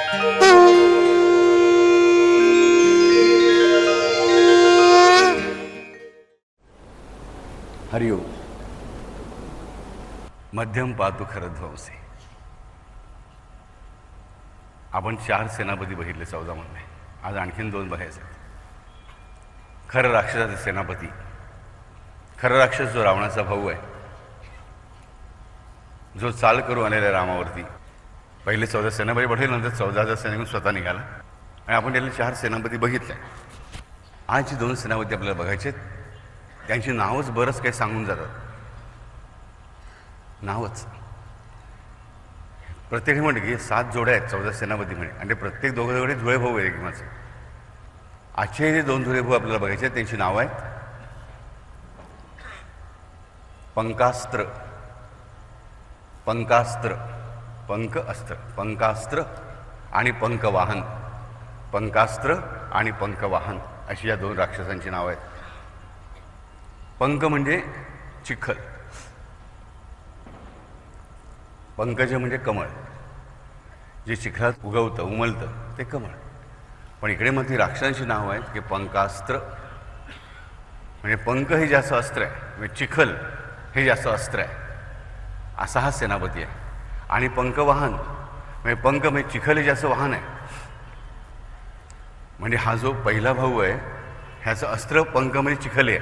हरिओम. मध्यम पातु खरध्वंसे. आपण 4 सेनापती बघितले 14 मध्ये. आज आणखीन 2 बघायचे. खरं राक्षसाचे सेनापती, खरं राक्षस जो रावणाचा भाऊ आहे, जो चाल करू आलेला रामावरती. पहिले 14 सेनापती बघितले, नंतर 14,000 सैनिक स्वतः निघाला आणि आपण त्याला 4 सेनापती बघितले. आज जी 2 सेनापती आपल्याला बघायचे, त्यांची नावच बरंच काही सांगून जातात. नावच प्रत्येक म्हटलं की 7 जोड्या आहेत 14 सेनापती म्हणे, आणि ते प्रत्येक दोघे जुळे भाऊ आहे एकमेकांचे. आजचे जे 2 जुळे भाऊ आपल्याला बघायचे त्यांची नावं आहेत पंकास्त्र. पंकास्त्र, पंक अस्त्र, पंकास्त्र आणि पंकवाहन. पंकास्त्र आणि पंकवाहन अशी या 2 राक्षसांची नावं आहेत. पंक म्हणजे चिखल, पंकज म्हणजे कमळ, जे चिखलात उगवतं उमलतं ते कमळ. पण इकडे मग ती राक्षसांची नावं आहेत की पंकास्त्र म्हणजे पंक हे जास्त अस्त्र आहे, म्हणजे चिखल हे जास्त अस्त्र आहे, असा हा सेनापती आहे. आणि पंकवाहन म्हणजे पंक म्हणजे चिखल हे जास्त वाहन आहे. म्हणजे हा जो पहिला भाऊ आहे ह्याचं अस्त्र पंक म्हणजे चिखल आहे.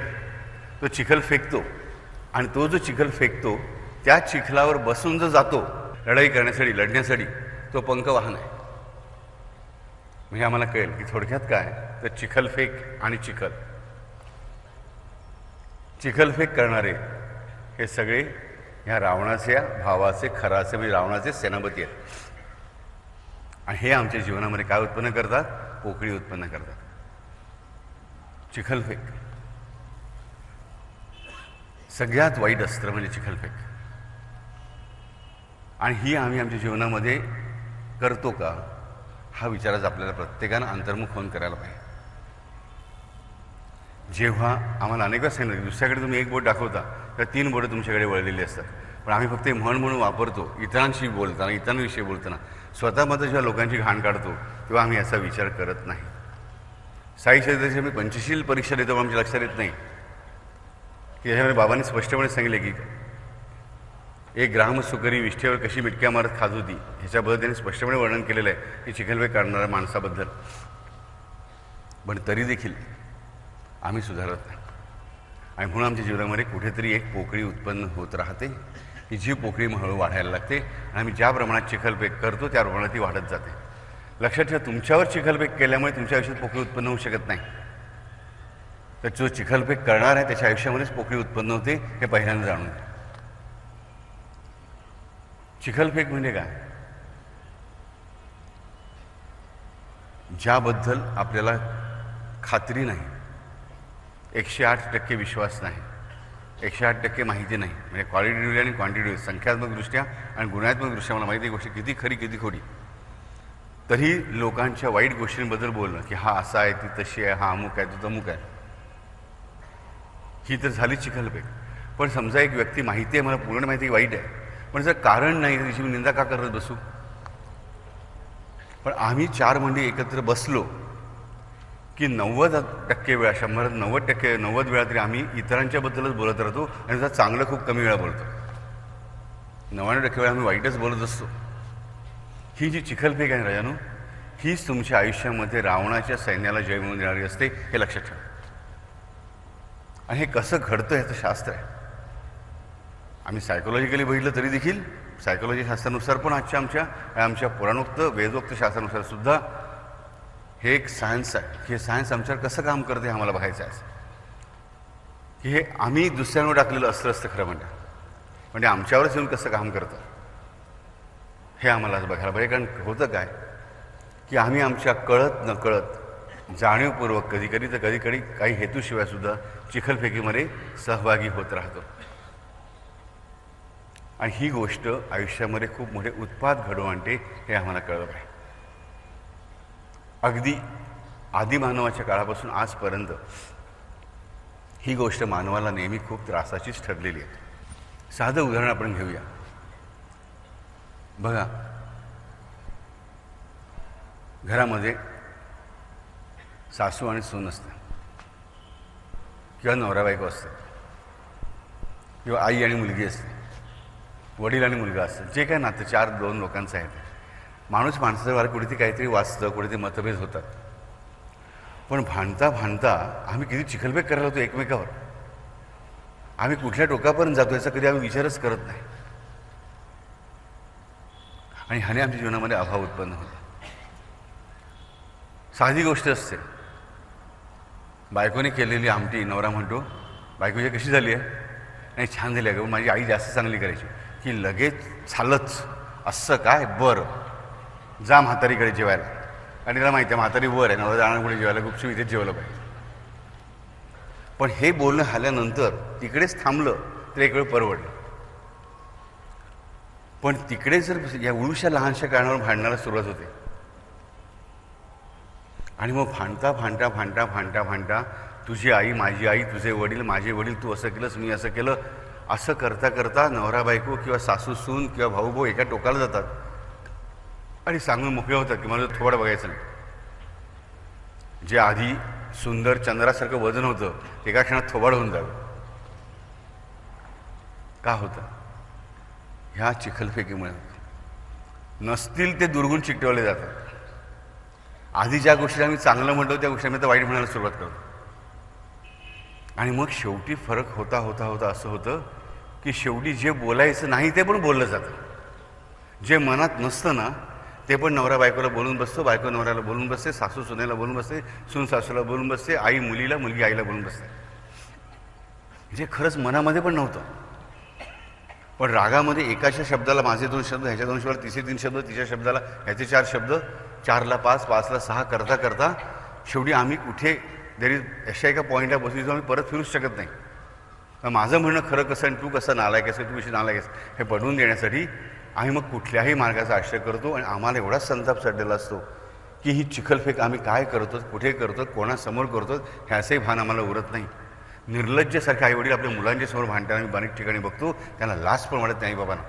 तो चिखल फेकतो आणि तो जो चिखल फेकतो त्या चिखलावर बसून जो जातो लढाई करण्यासाठी, लढण्यासाठी, तो पंकवाहन आहे. म्हणजे आम्हाला कळेल की थोडक्यात काय तर चिखलफेक आणि चिखल. चिखलफेक करणारे हे सगळे ह्या रावणाच्या भावाचे, खराचे म्हणजे रावणाचे सेनापती आहेत. आणि हे आमच्या जीवनामध्ये काय उत्पन्न करतात? पोकळी उत्पन्न करतात. चिखलफेक सगळ्यात वाईट अस्त्र म्हणजे चिखलफेक. आणि ही आम्ही आमच्या जीवनामध्ये करतो का, हा विचारच आपल्याला प्रत्येकानं अंतर्मुख होऊन करायला पाहिजे. जेव्हा आम्हाला अनेक वेळा सांगितलं की दुसऱ्याकडे तुम्ही एक बोट दाखवता तर 3 बोटं तुमच्याकडे वळलेली असतात. पण आम्ही फक्त म्हण म्हणून वापरतो. इतरांशी बोलताना, इतरांविषयी बोलताना, स्वतःमध्ये जेव्हा लोकांची घाण काढतो तेव्हा आम्ही याचा विचार करत नाही. साई चरित्राची मी पंचशील परीक्षा देतो, आमच्या लक्षात येत नाही की याच्यामध्ये बाबांनी स्पष्टपणे सांगितले की एक ग्रामसुकरी विष्ठेवर कशी मिटक्या मारत खात होती ह्याच्याबद्दल त्यांनी स्पष्टपणे वर्णन केलेलं आहे की चिखलफेक करणाऱ्या माणसाबद्दल. पण तरी देखील आम्ही सुधारत नाही. आणि म्हणून आमच्या जीवनामध्ये कुठेतरी एक पोकळी उत्पन्न होत राहते की जी पोकळी हळू वाढायला लागते. आणि आम्ही ज्या प्रमाणात चिखलफेक करतो त्या प्रमाणात ती वाढत जाते. लक्षात ठेवा, तुमच्यावर चिखलफेक केल्यामुळे तुमच्या आयुष्यात पोकळी उत्पन्न होऊ शकत नाही. तर जो चिखलफेक करणार आहे त्याच्या आयुष्यामध्येच पोकळी उत्पन्न होते, हे पहिल्यांदा जाणून घ्या. चिखलफेक म्हणजे काय? ज्याबद्दल आपल्याला खात्री नाही, 108% विश्वास नाही, 108% माहिती नाही. म्हणजे क्वालिटेटिव्हली आणि क्वांटिटेटिव्ह, संख्यात्मकदृष्ट्या आणि गुणात्मकदृष्ट्या मला माहिती गोष्ट किती खरी किती खोटी, तरी लोकांच्या वाईट गोष्टींबद्दल बोलणं की हा असा आहे, ती तशी आहे, हा अमुक आहे, तो तमुक आहे, ही तर झाली चिखलफेक. पण समजा एक व्यक्ती माहिती आहे, मला पूर्ण माहिती वाईट आहे, पण जर कारण नाही तर तिची निंदा का करत बसू? पण आम्ही 4 मंडळी एकत्र बसलो की 90% वेळा, 100-90% 90 वेळा तरी आम्ही इतरांच्याबद्दलच बोलत राहतो आणि जर चांगलं खूप कमी वेळा बोलतो. 99% वेळा आम्ही वाईटच बोलत असतो. ही जी चिखलफेक आहे राजानो, हीच तुमच्या आयुष्यामध्ये रावणाच्या सैन्याला जय मिळवून देणारी असते, हे लक्षात ठेवा. आणि हे कसं घडतं ह्याचं शास्त्र आहे. आम्ही सायकोलॉजिकली बघितलं तरी देखील सायकोलॉजी शास्त्रानुसार पण आमच्या पुराणोक्त वेदोक्त शास्त्रानुसार सुद्धा हे एक सायन्स आहे की हे सायन्स आमच्यावर कसं काम करते हे आम्हाला बघायचं आहे. की हे आम्ही दुसऱ्यांवर टाकलेलं अस्त्र असतं खरं म्हणजे आमच्यावरच येऊन कसं काम करतं हे आम्हाला बघायला पाहिजे. कारण होतं काय की आम्ही आमच्या कळत नकळत जाणीवपूर्वक कधीकधी तर कधीकधी काही हेतूशिवाय सुद्धा चिखलफेकीमध्ये सहभागी होत राहतो. आणि ही गोष्ट आयुष्यामध्ये खूप मोठे उत्पात घडवून आणते, हे आम्हाला कळलं पाहिजे. अगदी आदिमानवाच्या काळापासून आजपर्यंत ही गोष्ट मानवाला नेहमी खूप त्रासाचीच ठरलेली आहे. साधं उदाहरण आपण घेऊया. बघा, घरामध्ये सासू आणि सून असते, किंवा नवरा बायको असते, किंवा आई आणि मुलगी असते, वडील आणि मुलगा असतं, जे काय नातं 2 लोकांचं आहे ते. माणूस माणसाच्या वार कुठेतरी काहीतरी वाचतं, कुठेतरी मतभेद होतात. पण भांडता भांडता आम्ही किती चिखलफेक करायला होतो एकमेकावर. आम्ही कुठल्या टोकापर्यंत जातो याचा कधी आम्ही विचारच करत नाही. आणि ह्याने आमच्या जीवनामध्ये अभाव उत्पन्न होतो. साधी गोष्ट असते, बायकोने केलेली आमटी नवरा म्हणतो, बायकोची कशी झाली आहे? नाही, छान झाली आहे. माझी आई जास्त चांगली करायची. की लगेच चालच असं काय? बरं, जा म्हातारीकडे जेवायला. आणि त्याला माहिती आहे म्हातारी वर आहे, नवरा जाणार पुढे जेवायला, गुपचूप इथेच जेवलं पाहिजे. पण हे बोलणं झाल्यानंतर तिकडेच थांबलं तर एक वेळ परवडलं. पण तिकडे जर या उळूशा लहानशा कारणावर भांडणाला सुरुवात होते, आणि मग भांडता भांडता भांडता भांडता भांडता तुझी आई माझी आई, तुझे वडील माझे वडील, तू असं केलंस मी असं केलं, असं करता करता नवरा बायको किंवा सासू सून किंवा भाऊ भाऊ एका टोकाला जातात आणि सांगून मोकळे होतात की मला थोडं बघायचं नाही. जे आधी सुंदर चंद्रासारखं वजन होतं ते एका क्षणात थोबाड होऊन जावं. का होतं? ह्या चिखलफेकीमुळे होतं. नसतील ते दुर्गुण चिकटवले जातात. आधी ज्या गोष्टी आम्ही चांगलं म्हणतो त्या गोष्टी आम्ही तर वाईट म्हणायला सुरुवात करतो. आणि मग शेवटी फरक होता होता होता असं होतं की शेवटी जे बोलायचं नाही ते पण बोललं जातं. जे मनात नसतं ना ते पण नवरा बायकोला बोलून बसतो, बायको नवऱ्याला बोलून बसते, सासू सुनेला बोलून बसते, सून सासूला बोलून बसते, आई मुलीला, मुलगी आईला बोलून बसते. जे खरंच मनामध्ये पण नव्हतं. पण रागामध्ये एकाच्या शब्दाला माझे 2 शब्द, ह्याच्या 2 शब्दाला तिचे 3 शब्द, तिच्या शब्दाला ह्याचे 4 शब्द, 4ला 5, 5ला 6 करता करता शेवटी आम्ही कुठे जरी अशा एका पॉईंटला बसली तर आम्ही परत फिरूच शकत नाही. माझं म्हणणं खरं कसं आणि तू कसं नालायक आहेस, तू कशी नालायक आहेस हे पटवून देण्यासाठी आम्ही मग कुठल्याही मार्गाचा आश्रय करतो. आणि आम्हाला एवढाच संताप चढलेला असतो की ही चिखलफेक आम्ही काय करतो, कुठे करतो, कोणासमोर करतो ह्याचंही भान आम्हाला उरत नाही. निर्लज्जसारखे आईवडील आपल्या मुलांच्या समोर भांडताना आम्ही अनेक ठिकाणी बघतो, त्यांना लाज पण वाटत नाही. बाबांना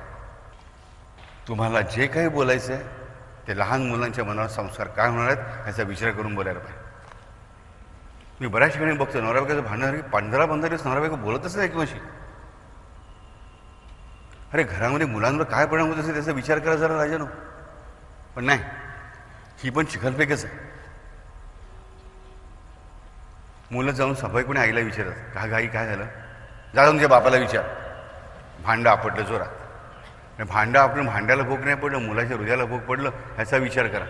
तुम्हाला जे काही बोलायचं आहे ते लहान मुलांच्या मनावर संस्कार काय होणार आहेत ह्याचा विचार करून बोलायला पाहिजे. मी बऱ्याच ठिकाणी बघतो नवरा बायकोचं भांडणार की 15-15 दिवस नवरा बायको बोलतच नाही एकमेकांशी. अरे घरामध्ये मुलांवर काय परिणाम होत असेल त्याचा विचार करा जरा राजानो. पण नाही, ही पण चिखलफेकच आहे. मुलं जाऊन सफाईपणे आईला विचारतात, का गाई काय झालं? जा तुमच्या बापाला विचार. भांडं आपटलं जोरात. भांडं आपण भांड्याला भोग नाही पडलं, मुलाच्या हृदयाला भोग पडलं ह्याचा विचार करा.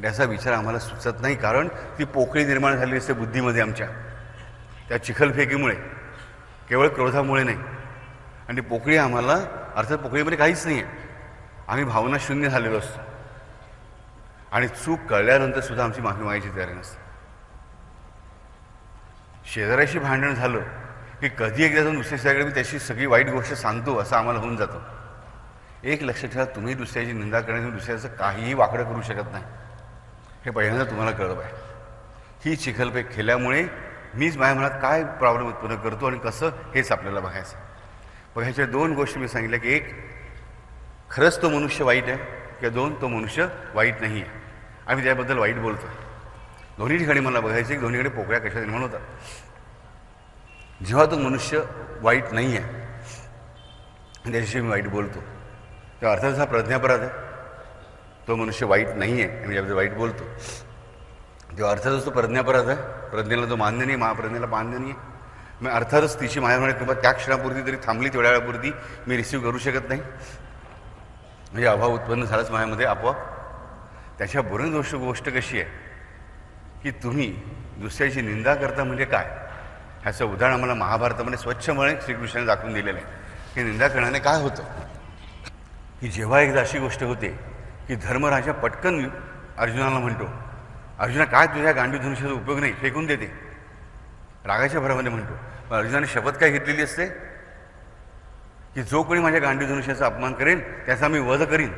त्याचा विचार आम्हाला सुचत नाही, कारण ती पोकळी निर्माण झाली असते बुद्धीमध्ये आमच्या त्या चिखलफेकीमुळे, केवळ क्रोधामुळे नाही. आणि ती पोकळी आम्हाला, अर्थात पोकळीमध्ये काहीच नाही आहे, आम्ही भावना शून्य झालेलो असतो. आणि चूक कळल्यानंतर सुद्धा आमची माफी मागायची तयारी नसते. शेजाऱ्याशी भांडण झालं की कधी एकदा जाऊन दुसऱ्या शेजाऱ्याकडे मी त्याची सगळी वाईट गोष्ट सांगतो असं आम्हाला होऊन जातं. एक लक्षात ठेवा, तुम्ही दुसऱ्याची निंदा करण्यासाठी दुसऱ्याचं काहीही वाकडं करू शकत नाही. हे पहिल्यांदा तुम्हाला कळलं पाहिजे. ही चिखलफेक केल्यामुळे मीच माझ्या मनात काय प्रॉब्लेम उत्पन्न करतो आणि कसं हेच आपल्याला बघायचं. बघायच्या 2 गोष्टी मी सांगितल्या की 1 खरंच तो मनुष्य वाईट आहे, किंवा 2 तो मनुष्य वाईट नाही आहे. आम्ही त्याबद्दल वाईट बोलतो. दोन्ही ठिकाणी मला बघायचं की दोन्हीकडे पोकळ्या कशा निर्माण होतात. जेव्हा तो मनुष्य वाईट नाही आहे आणि त्याच्याशी मी वाईट बोलतो तेव्हा अर्थात हा प्रज्ञापराध आहे. तो मनुष्य वाईट नाही आहे आणि त्याबद्दल वाईट बोलतो तेव्हा अर्थातच तो प्रज्ञापराध आहे. प्रज्ञेला तो मान्य नाही, महाप्रज्ञेला मान्य नाही आहे. मग अर्थातच तिची माझ्यामुळे किंवा त्या क्षणापुरती तरी थांबली, तेवढ्या वेळापुरती मी रिसीव्ह करू शकत नाही. म्हणजे अभाव उत्पन्न झालाच माझ्यामध्ये आपोआप. त्याच्याबरोबर गोष्ट कशी आहे की तुम्ही दुसऱ्याची निंदा करता म्हणजे काय ह्याचं उदाहरण आम्हाला महाभारतामध्ये स्वच्छपणे श्रीकृष्णाने दाखवून दिलेलं आहे की निंदा करण्याने काय होतं. की जेव्हा एकदा अशी गोष्ट होते की धर्मराजा पटकन अर्जुनाला म्हणतो, अर्जुना काय तुझ्या गांडीव धनुष्याचा उपयोग नाही, फेकून देते. रागाच्या भरामध्ये म्हणतो. पण अर्जुनाने शपथ काय घेतलेली असते की जो कोणी माझ्या गांडीव धनुष्याचा अपमान करेल त्याचा मी वध करीन.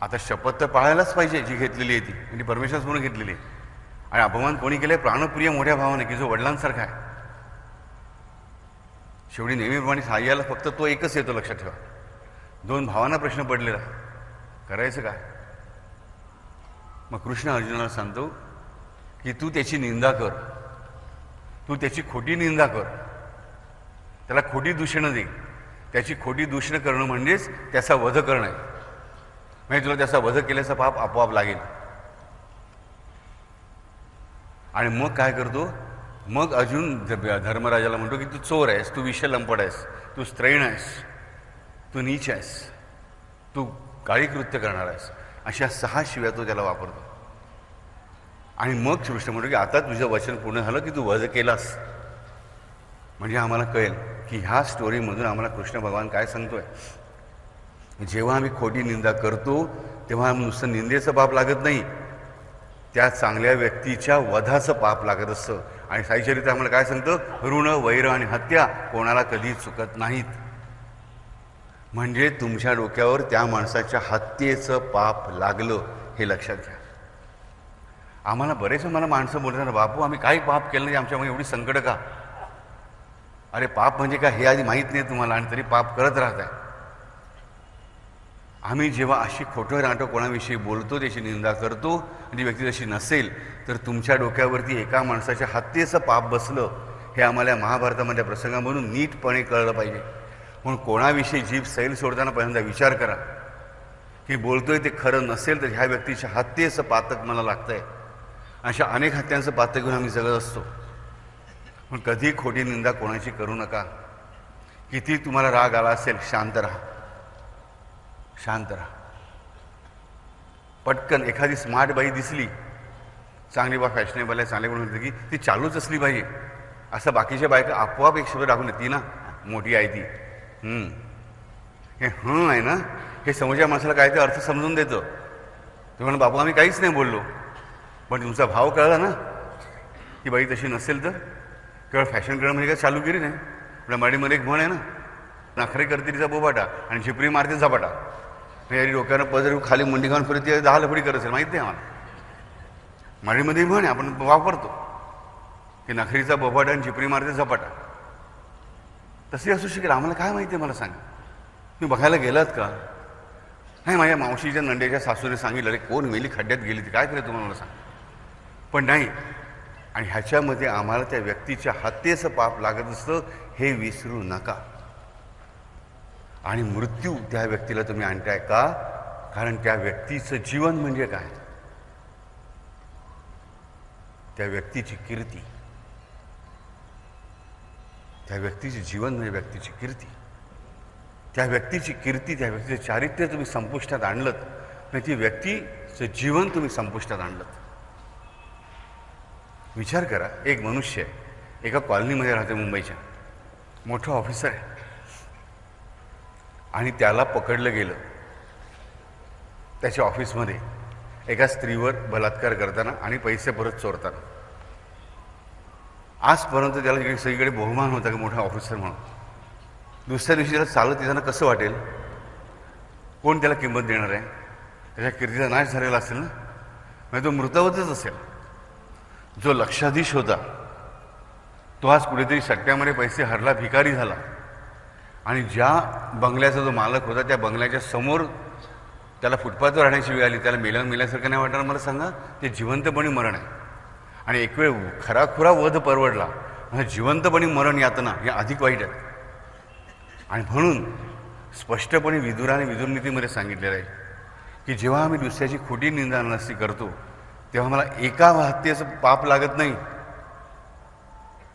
आता शपथ तर पाळायलाच पाहिजे जी घेतलेली आहे ती, म्हणजे परमेश्वरासमोर घेतलेली आहे. आणि अपमान कोणी केलं आहे? प्राणप्रिय मोठ्या भावाने की जो वडिलांसारखा आहे. शेवटी नेहमीप्रमाणे साह्याला फक्त तो एकच येतो, लक्षात ठेवा. 2 भावांना प्रश्न पडलेला, करायचं काय? मग कृष्ण अर्जुनाला सांगतो की तू त्याची निंदा कर, तू त्याची खोटी निंदा कर, त्याला खोटी दूषणं दे. त्याची खोटी दूषणं करणं म्हणजेच त्याचा वध करणं आहे. म्हणजे तुला त्याचा वध केल्याचा पाप आपोआप लागेल. आणि मग काय करतो, मग अर्जुन धर्मराजाला म्हणतो की तू चोर आहेस, तू विषय लंपट आहेस, तू स्त्रैण आहेस, तू नीच आहेस, तू काळी कृत्य करणार आहेस, अशा 6 शिव्या तो त्याला वापरतो. आणि मग कृष्ण म्हणतो की आता तुझं वचन पूर्ण झालं की तू वध केलास. म्हणजे आम्हाला कळेल की ह्या स्टोरीमधून आम्हाला कृष्ण भगवान काय सांगतोय. जेव्हा आम्ही खोटी निंदा करतो तेव्हा नुसतं निंदेचं पाप लागत नाही, त्या चांगल्या व्यक्तीच्या वधाचं पाप लागत असतं. आणि साई चरित्र आम्हाला काय सांगतं, ऋण, वैर आणि हत्या कोणाला कधी चुकत नाहीत. म्हणजे तुमच्या डोक्यावर त्या माणसाच्या हत्येचं पाप लागलं हे लक्षात घ्या. आम्हाला बरेच मला माणसं बोलतात ना, बापू आम्ही काही पाप केलं नाही, आमच्यामध्ये एवढी संकट का. अरे पाप म्हणजे काय हे आधी माहीत नाही तुम्हाला आणि तरी पाप करत राहताय. आम्ही जेव्हा अशी खोटं नाटक कोणाविषयी बोलतो, त्याची निंदा करतो आणि ती व्यक्ती जशी नसेल, तर तुमच्या डोक्यावरती एका माणसाच्या हत्येचं पाप बसलं हे आम्हाला महाभारतामधल्या प्रसंगामधून नीटपणे कळलं पाहिजे. म्हणून कोणाविषयी जीभ सैल सोडताना पहिल्यांदा विचार करा की बोलतोय ते खरं नसेल तर ह्या व्यक्तीच्या हत्येचं पातक मला लागतंय. अशा अनेक हत्यांचं पातक घेऊन आम्ही जगत असतो. पण कधी खोटी निंदा कोणाची करू नका. किती तुम्हाला राग आला असेल, शांत राहा, शांत राहा. पटकन एखादी स्मार्ट बाई दिसली, चांगली बा फॅशनेबल आहे, चांगली म्हणून की ती चालूच असली पाहिजे, असं बाकीच्या बायका आपोआप एक शब्द टाकून ती ना मोठी आहे ती, हे आहे ना, हे समोरच्या माणसाला काय ते अर्थ समजून देतं. ते म्हणून बाबू आम्ही काहीच नाही बोललो, पण तुमचा भाव कळला ना की बाई तशी नसेल तर. केवळ फॅशन करणं म्हणजे काय चालूगिरी नाही. आपल्या मराठीमध्ये एक म्हण आहे ना, नखरे करते तिचा बोबाटा आणि झिपरी मारते झपाटा. यारी डोक्यानं पदर खाली मुंडी घालून फिरत 10 लफडी करत असेल, माहिती आहे आम्हाला. मराठीमध्ये म्हण आहे, आपण वापरतो की नखरीचा बोबाटा आणि झिपरी मारते झपाटा. तसे असू शकेल, आम्हाला काय माहिती आहे मला सांगा. तुम्ही बघायला गेलात का? नाही, माझ्या मावशीच्या नंड्याच्या सासूने सांगितलं, अरे कोण मेली खड्ड्यात गेली ती, काय करे तुम्हाला मला सांग. पण नाही. आणि ह्याच्यामध्ये आम्हाला त्या व्यक्तीच्या हत्येचं पाप लागत असतं हे विसरू नका. आणि मृत्यू त्या व्यक्तीला तुम्ही आणताय का? कारण त्या व्यक्तीचं जीवन म्हणजे काय, त्या व्यक्तीची कीर्ती, त्या व्यक्तीचे जीवन म्हणजे व्यक्तीची कीर्ती. त्या व्यक्तीची कीर्ती, त्या व्यक्तीचं चारित्र्य तुम्ही संपुष्टात आणलं नाही, ती व्यक्तीचं जीवन तुम्ही संपुष्टात आणलं. विचार करा, एक मनुष्य आहे, एका कॉलनीमध्ये राहते मुंबईच्या, मोठं ऑफिसर आहे, आणि त्याला पकडलं गेलं त्याच्या ऑफिसमध्ये एका स्त्रीवर बलात्कार करताना आणि पैसे परत चोरताना. आजपर्यंत त्याला सगळीकडे बहुमान होता की मोठा ऑफिसर म्हणून. दुसऱ्या दिवशी त्याला चालत येताना कसं वाटेल? कोण त्याला किंमत देणार आहे? त्याच्या कीर्तीचा नाश झालेला असेल ना, म्हणजे तो मृतवतच असेल. जो लक्षाधीश होता तो आज कुठेतरी सट्ट्यामध्ये पैसे हरला, भिकारी झाला. आणि ज्या बंगल्याचा जो मालक होता त्या बंगल्याच्या समोर त्याला फुटपाथवर राहण्याची वेळ आली, त्याला मेल्यासारखं नाही वाटणार मला सांगा? ते जिवंतपणी मरण आहे. आणि एक वेळ खराखुरा वध परवडला, म्हणजे जिवंतपणी मरण यातना या अधिक वाईट आहे. आणि म्हणून स्पष्टपणे विदुराने विदुरनीतीमध्ये सांगितलेलं आहे की जेव्हा आम्ही दुसऱ्याची खोटी निंदा नसती करतो तेव्हा मला एका हत्येचं पाप लागत नाही,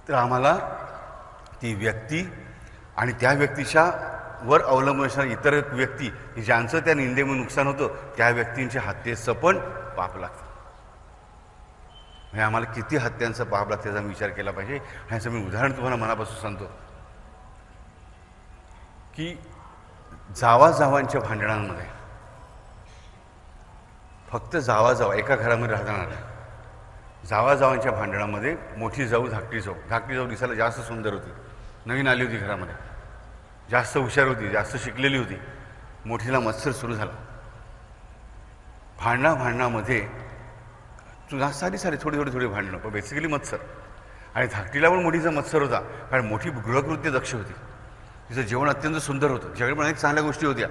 तर आम्हाला ती व्यक्ती आणि त्या व्यक्तीच्या वर अवलंबून असणारी इतर व्यक्ती ज्यांचं त्या निंदेमुळे नुकसान होतं त्या व्यक्तींच्या हत्येचं पण पाप लागतं. म्हणजे आम्हाला किती हत्यांचं पाप लागतं याचा विचार केला पाहिजे. ह्याचं मी उदाहरण तुम्हाला मनापासून सांगतो की जावाजावांच्या भांडणांमध्ये, फक्त जावा एका घरामध्ये राहणार जावाजावांच्या भांडणामध्ये मोठी जाऊ धाकटी जाऊ दिसायला जास्त सुंदर होती, नवीन आली होती घरामध्ये, जास्त हुशार होती, जास्त शिकलेली होती. मोठीला मत्सर सुरू झाला. भांडणामध्ये जास्त सारी थोडी भांडणं, पण बेसिकली मत्सर. आणि धाकटीला पण मोठीचा मत्सर होता, कारण मोठी गृहकृत्य दक्ष होती, तिचं जेवण अत्यंत सुंदर होतं, तिच्याकडे पण अनेक चांगल्या गोष्टी होत्या,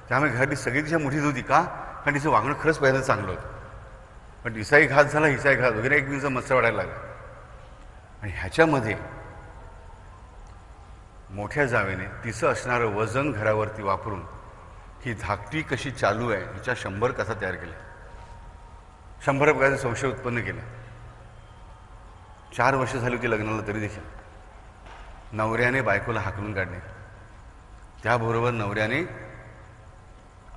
त्यामुळे घरातली सगळी तिच्या मोठीच होती. का? कारण तिचं वागणं खरंच पहिल्यांदा चांगलं होतं. पण तिचाही घात झाला, हिचाही घात वगैरे एकमेकांचा मत्सर वाढायला लागला. आणि ह्याच्यामध्ये मोठ्या जावेने तिचं असणारं वजन घरावरती वापरून ही धाकटी कशी चालू आहे हिच्या 100 कथा तयार केल्या, 100 प्रकारचे संशय उत्पन्न केले. 4 वर्ष झाली होती लग्नाला, तरी देखील नवऱ्याने बायकोला हाकलून काढणे, त्याबरोबर नवऱ्याने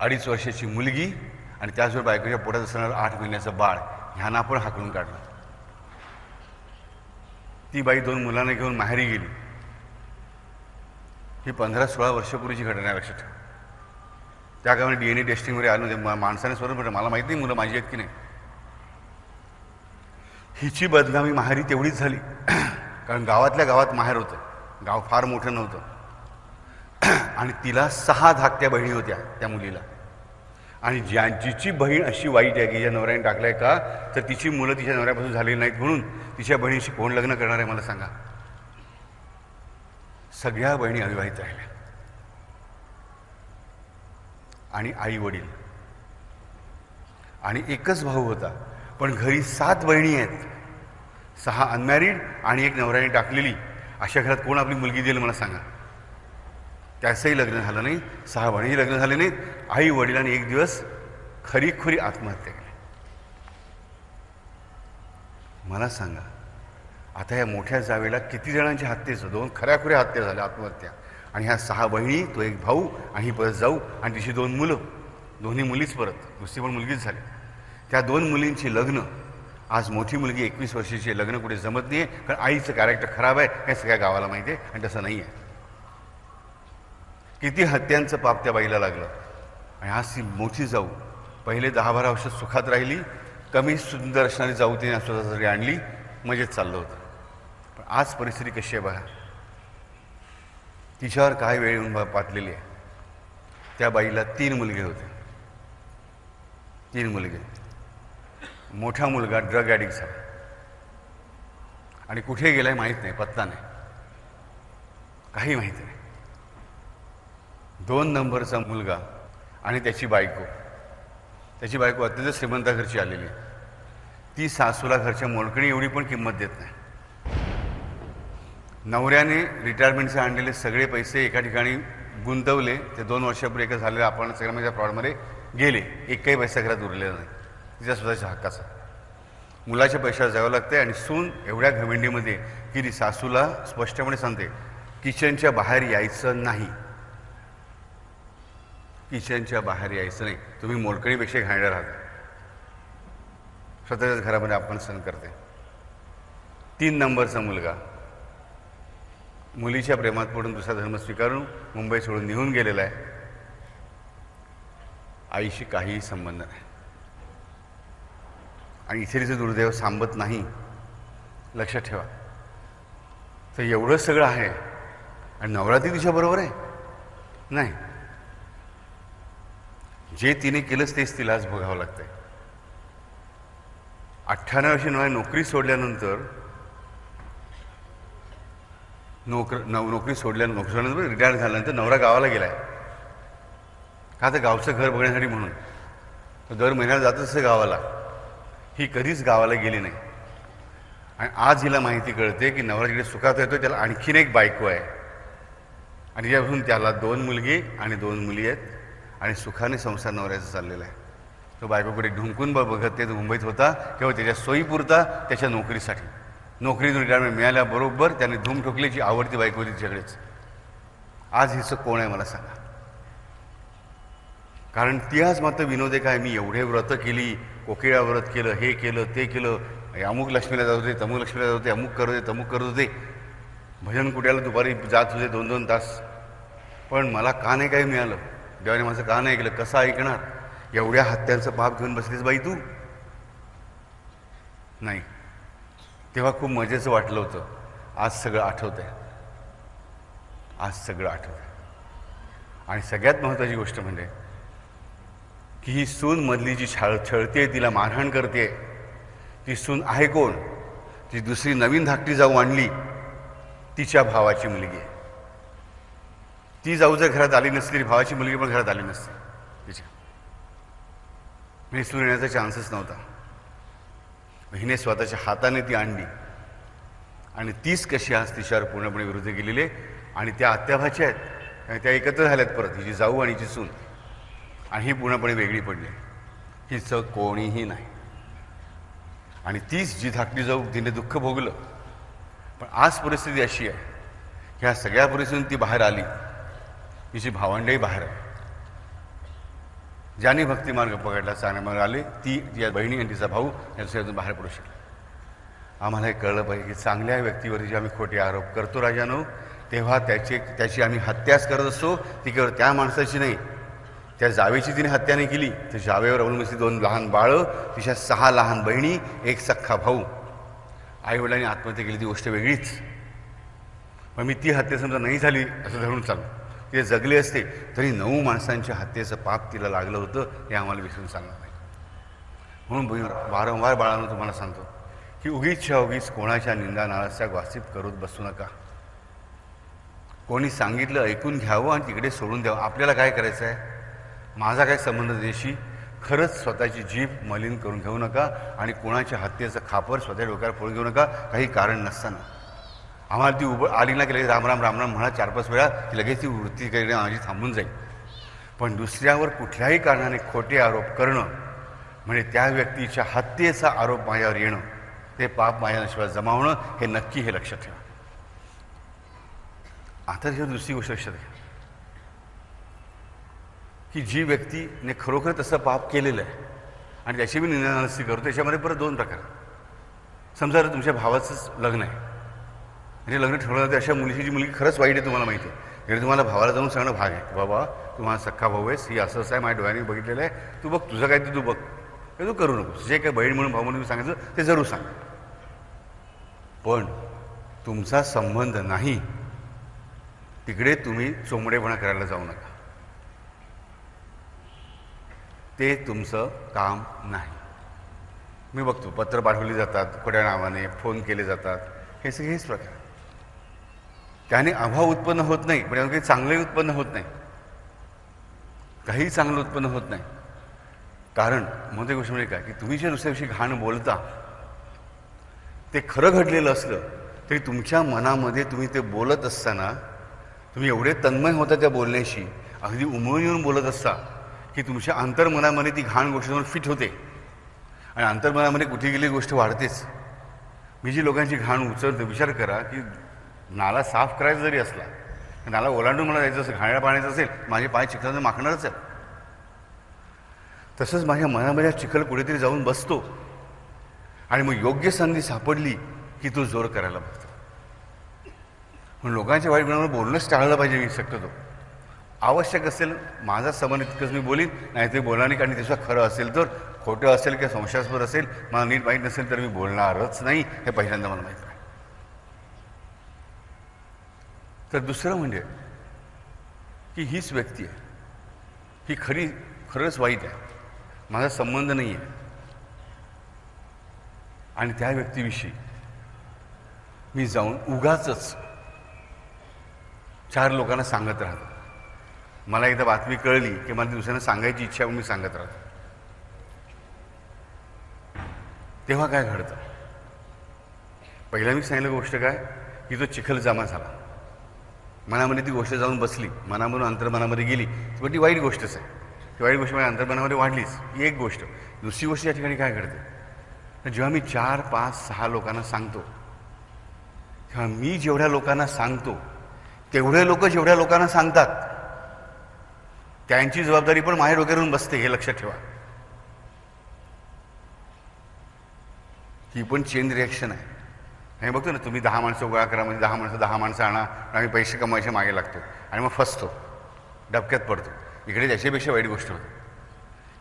2.5 वर्षाची मुलगी आणि त्याचबरोबर बायकोच्या पोटात असणारं 8 महिन्याचं बाळ ह्यांना पण हाकलून काढलं. ती बाई 2 मुलांना घेऊन माहेरी गेली. ही 15-16 वर्षापूर्वीची घटना आहे, लक्षात ठेवा. त्या काळाने DNA टेस्टिंगमध्ये आलं नव्हते. माणसाने स्वतः म्हटलं मला माहिती नाही मुलं माझी आहेत की नाही. हिची बदनामी माहेरी तेवढीच झाली कारण गावातल्या गावात माहेर होतं, गाव फार मोठं नव्हतं. आणि तिला 6 धाकट्या बहिणी होत्या त्या मुलीला. आणि जिची बहीण अशी वाईट आहे की ज्या नवऱ्याने टाकलाय का, तर तिची मुलं तिच्या नवऱ्यापासून झालेली नाहीत, म्हणून तिच्या बहिणीशी कोण लग्न करणार आहे मला सांगा. सगळ्या बहिणी अविवाहित राहिल्या. आणि आई वडील आणि एकच भाऊ होता, पण घरी 7 बहिणी आहेत, 6 अनमॅरिड आणि 1 नवऱ्याने टाकलेली. अशा घरात कोण आपली मुलगी देईल मला सांगा. त्याचंही लग्न झालं नाही, 6 बहिणीही लग्न झाले नाहीत. आई वडिलांनी एक दिवस खरीखुरी आत्महत्या केली. मला सांगा आता या मोठ्या जावेला किती जणांच्या हत्येचं, 2 खऱ्याखुऱ्या हत्या झाल्या, आत्महत्या. आणि ह्या 6 बहिणी, तो 1 भाऊ आणि ही परत जाऊ आणि तिची 2 मुलं, दोन्ही मुलीच परत, दुसरी पण मुलगीच झाली. त्या 2 मुलींची लग्न, आज मोठी मुलगी 21 वर्षाची, लग्न कुठे जमत नाही आहे कारण आईचं कॅरेक्टर खराब आहे हे सगळ्या गावाला माहिती आहे. आणि तसं नाही आहे. किती हत्यांचं पाप त्या बाईला लागलं. आणि आज ती मोठी जाऊ पहिले 10-12 वर्ष सुखात राहिली, कमी सुंदर असणारी जाऊ तिने स्वतःसाठी आणली, मजेत चाललं होतं. पण आज परिस्थिती कशी आहे बघा. तिच्यावर काय वेळ येऊन पातलेली आहे. त्या बाईला 3 मुलगे होते, 3 मुलगे. मोठा मुलगा ड्रग ॲडिक्ट झाला आणि कुठे गेलाय माहीत नाही, पत्ता नाही, काही माहिती नाही. 2 नंबरचा मुलगा आणि त्याची बायको अत्यंत श्रीमंत घरची आलेली आहे. ती सासूला घरच्या मोलकणी एवढी पण किंमत देत नाही. नवऱ्याने रिटायरमेंटचे आणलेले सगळे पैसे एका ठिकाणी गुंतवले, ते 2 वर्षापूर्वी एका झालेल्या आपण सगळ्या फ्रॉडमध्ये गेले. एकही पैसा घरात उरलेला नाही तिच्या स्वतःच्या हक्काचा. मुलाच्या पैशावर जावं लागते. आणि सून एवढ्या घमेंडीमध्ये की ती सासूला स्पष्टपणे सांगते किचनच्या बाहेर यायचं नाही, किचनच्या बाहेर यायचं नाही, तुम्ही मोलकणीपेक्षा घाणेरडे राहता. स्वतःच्याच घरामध्ये आपण सहन करते. 3 नंबरचा मुलगा मुलीच्या प्रेमात पडून दुसरा धर्म स्वीकारून मुंबई सोडून निघून गेलेला आहे. आईशी काहीही संबंध नाही. आणि इथे तिचं दुर्दैव सांबत नाही, लक्षात ठेवा. तर एवढं सगळं आहे आणि नवरात्री तिच्याबरोबर आहे नाही. जे तिने केलंच तेच तिला आज भोगावं लागतंय. 98 वर्षी नोकरी सोडल्यानंतर नोकरी सोडल्यानंतर रिटायर झाल्यानंतर नवरा गावाला गेलाय का, तर गावचं घर बघण्यासाठी म्हणून. तर दर महिन्याला जात असते गावाला. ही कधीच गावाला गेली नाही. आणि आज हिला माहिती कळते की नवरा जिकडे सुखात येतो त्याला आणखीन एक बायको आहे आणि यापासून त्याला 2 मुलगे आणि 2 मुली आहेत आणि सुखाने संसार नवऱ्याचा चाललेला आहे. तो बायकोकडे ढुंकून बघत ते मुंबईत होता किंवा त्याच्या सोयीपुरता त्याच्या नोकरीसाठी. नोकरीतून रिटायरमेंट मिळाल्याबरोबर त्याने धूम ठोकल्याची आवडती बायको होती तिच्याकडेच. आज हिचं कोण आहे मला सांगा. कारण ती आज मात्र विनोद आहे काय, मी एवढे व्रतं केली, कोकिळा व्रत केलं, हे केलं ते केलं, अमुक लक्ष्मीला जात होते, तमुक लक्ष्मीला जात होते, अमुक करत होते, तमुक करत होते, भजन कुट्याला दुपारी जात होते 2-2 तास. पण मला का नाही काही मिळालं, देवाने माझं का नाही केलं, कसं ऐकणार. एवढ्या हत्यांचं पाप घेऊन बसलीस बाई तू. नाही, तेव्हा खूप मजेचं वाटलं होतं. आज सगळं आठवतंय, आज सगळं आठवतंय. आणि सगळ्यात महत्त्वाची गोष्ट म्हणजे की ही सून मधली जी छळते, तिला मारहाण करते, ती सून आहे कोण, ती दुसरी नवीन धाकटी जाऊ आणली, तिच्या भावाची मुलगी आहे. ती जाऊ जर घरात आली नसली तरी भावाची मुलगी पण घरात आली नसती तिच्या. म्हणजे सून येण्याचा चान्सच नव्हता. हिने स्वतःच्या हाताने ती आणली आणि तीच कशी आज तिच्यावर पूर्णपणे विरुद्ध गेलेली आहे. आणि त्या आत्याभाच्या आहेत आणि त्या एकत्र झाल्यात परत, हिची जाऊ आणि हिची सून, आणि ही पूर्णपणे वेगळी पडली. हिचं कोणीही नाही. आणि तीच जी धाकटी जाऊ तिने दुःख भोगलं. पण आज परिस्थिती अशी आहे की ह्या सगळ्या परिस्थितीतून ती बाहेर आली. तिची भावंडही बाहेर आहे. ज्याने भक्तिमार्ग पकडला चांगल्यामार्ग आले, ती या बहिणी आणि तिचा भाऊ याच्यातून बाहेर पडू शकला. आम्हाला हे कळलं पाहिजे की चांगल्या व्यक्तीवरती जे आम्ही खोटे आरोप करतो राजानो, तेव्हा त्याची आम्ही हत्याच करत असतो. ती केवळ त्या माणसाची नाही, त्या जावेची तिने हत्या नाही केली, तर जावेवर अवलंबून 2 लहान बाळं, तिच्या 6 लहान बहिणी, 1 सख्खा भाऊ. आईवडिलांनी आत्महत्या केली ती गोष्ट वेगळीच. पण मी ती हत्या समजा नाही झाली असं धरून चालू, ते जगले असते तरी 9 माणसांच्या हत्येचं पाप तिला लागलं होतं, हे आम्हाला विसरून चालणार नाही. म्हणून वारंवार बाळांनो तुम्हाला सांगतो की उगीच कोणाच्या निंदा नाराच्या गॉसिप करत बसू नका. कोणी सांगितलं ऐकून घ्यावं आणि तिकडे सोडून द्यावं. आपल्याला काय करायचं आहे, माझा काय संबंध त्याच्याशी. खरंच स्वतःची जीभ मलिन करून घेऊ नका आणि कोणाच्या हत्येचं खापर स्वतः डोक्यावर फोडून घेऊ नका काही कारण नसताना. आम्हाला ती आली ना की राम राम राम राम म्हणा 4-5 वेळा, ती लगेच ती वृत्ती करणं माझी थांबून जाईल. पण दुसऱ्यावर कुठल्याही कारणाने खोटे आरोप करणं म्हणजे त्या व्यक्तीच्या हत्येचा आरोप माझ्यावर येणं, ते पाप माझ्या नशिबात जमा होणं, हे नक्की, हे लक्षात ठेवा. आता ही दुसरी गोष्ट लक्षात घ्या की जी व्यक्तीने खरोखर तसं पाप केलेलं आहे आणि त्याची मी निंदानास्ती करतो, त्याच्यामध्ये परत 2 प्रकार. समजा तुमच्या भावाचंच लग्न आहे आणि लग्न ठरवलं जातं, अशा मुलीची जी मुलगी खरंच वाईट आहे तुम्हाला माहिती आहे, म्हणजे तुम्हाला भावाला जाऊन सांगणं भाग आहे, बाबा तुम्हाला सख्खा भाऊ आहेस, ही असंच आहे, माझ्या डोळ्याने बघितलेलं आहे, तू बघ तुझं काय ते तू बघ, हे तू करू नकोस. जे काय बहीण म्हणून भाऊ म्हणून सांगायचं ते जरूर सांग. पण तुमचा संबंध नाही तिकडे तुम्ही चोंबडेपणा करायला जाऊ नका. ते तुमचं काम नाही. मी बघतो पत्र पाठवली जातात खोट्या नावाने, फोन केले जातात, हे सगळे हेच प्रकार. त्याने अभाव उत्पन्न होत नाही, पण काही चांगलंही उत्पन्न होत नाही, काही चांगलं उत्पन्न होत नाही. कारण मोठी गोष्ट म्हणजे काय की तुम्ही जे दुसऱ्याविषयी घाण बोलता ते खरं घडलेलं असलं तरी तुमच्या मनामध्ये तुम्ही ते बोलत असताना तुम्ही एवढे तन्मय होता त्या बोलण्याशी, अगदी उमळून येऊन बोलत असता की तुमच्या अंतर्मनामध्ये ती घाण गोष्ट जाऊन फिट होते आणि अंतर्मनामध्ये कुठे गेली गोष्ट वाढतेच. मी जी लोकांची घाण उचलतो, विचार करा की नाला साफ करायचा जरी असला, नाला ओलांडून मला जायचं असेल, घाण्या पाण्याचं असेल, माझे पाय चिखलानं माखणारच आहे. तसंच माझ्या मनामध्ये चिखल कुठेतरी जाऊन बसतो आणि मग योग्य संधी सापडली की तो जोर करायला बघतो. म्हणून लोकांच्या वाईट गुणांवर बोलणंच टाळलं पाहिजे. मी शक्यतो आवश्यक असेल माझा संबंध इतकंच मी बोलीन, नाही ते बोलणार नाही. कारण त्याचं खरं असेल तर, खोटं असेल किंवा संशयास्पद असेल, मला नीट माहीत नसेल तर मी बोलणारच नाही, हे पहिल्यांदा मला माहीत आहे. तर दुसरं म्हणजे की हीच व्यक्ती आहे, ही खरंच वाईट आहे, माझा संबंध नाही आहे, आणि त्या व्यक्तीविषयी मी जाऊन उगाचच 4 लोकांना सांगत राहतो. मला एकदा बातमी कळली की मला दुसऱ्यांना सांगायची इच्छा मी सांगत राहतो. तेव्हा काय घडतं, पहिला मी सांगितलं गोष्ट काय की तो चिखल जमा झाला, मनामध्ये ती गोष्ट जाऊन बसली, मनामधून अंतर्मनामध्ये गेली, पण ती वाईट गोष्टच आहे. ती वाईट गोष्ट माझ्या अंतर्मनामध्ये वाढलीच, ही एक गोष्ट. दुसरी गोष्ट या ठिकाणी काय घडते, तर जेव्हा मी 4, 5, 6 लोकांना सांगतो, तेव्हा मी जेवढ्या लोकांना सांगतो तेवढे लोक जेवढ्या लोकांना सांगतात त्यांची जबाबदारी पण माझ्या डोक्यावरून बसते, हे लक्षात ठेवा. ही पण चेन रिॲक्शन आहे. हे बघतो ना तुम्ही 10 माणसं गोळा करा, म्हणजे 10 माणसं आणा, आम्ही पैसे कमवायचे मागे लागतो आणि मग फसतो, डबक्यात पडतो. इकडे त्याच्यापेक्षा वाईट गोष्ट होते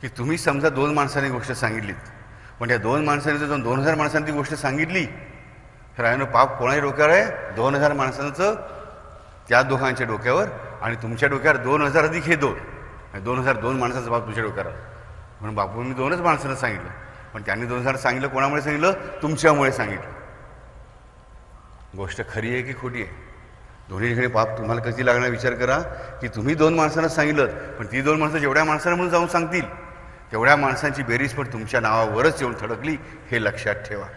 की तुम्ही समजा 2 माणसांनी गोष्ट सांगितलीत, पण त्या 2 माणसांनी जर 2000 माणसांनी ती गोष्ट सांगितली तर आहे ना, पाप कोणाच्या डोक्यावर आहे, 2000 माणसांचं त्या दोघांच्या डोक्यावर, आणि तुमच्या डोक्यावर 2000 अधिक हे 2, 2002 माणसाचा बाप तुमच्या डोक्यावर. म्हणून बापू मी 2च माणसांना सांगितलं, पण त्यांनी 2000 सांगितलं, कोणामुळे सांगितलं, तुमच्यामुळे सांगितलं. गोष्ट खरी आहे की खोटी आहे, दोन्ही ठिकाणी पाप तुम्हाला कधी लागणार विचार करा की तुम्ही 2 माणसांना सांगितलं, पण ती 2 माणसं जेवढ्या माणसांना म्हणून जाऊन सांगतील तेवढ्या माणसांची बेरीज पण तुमच्या नावावरच येऊन थडकली, हे लक्षात ठेवा.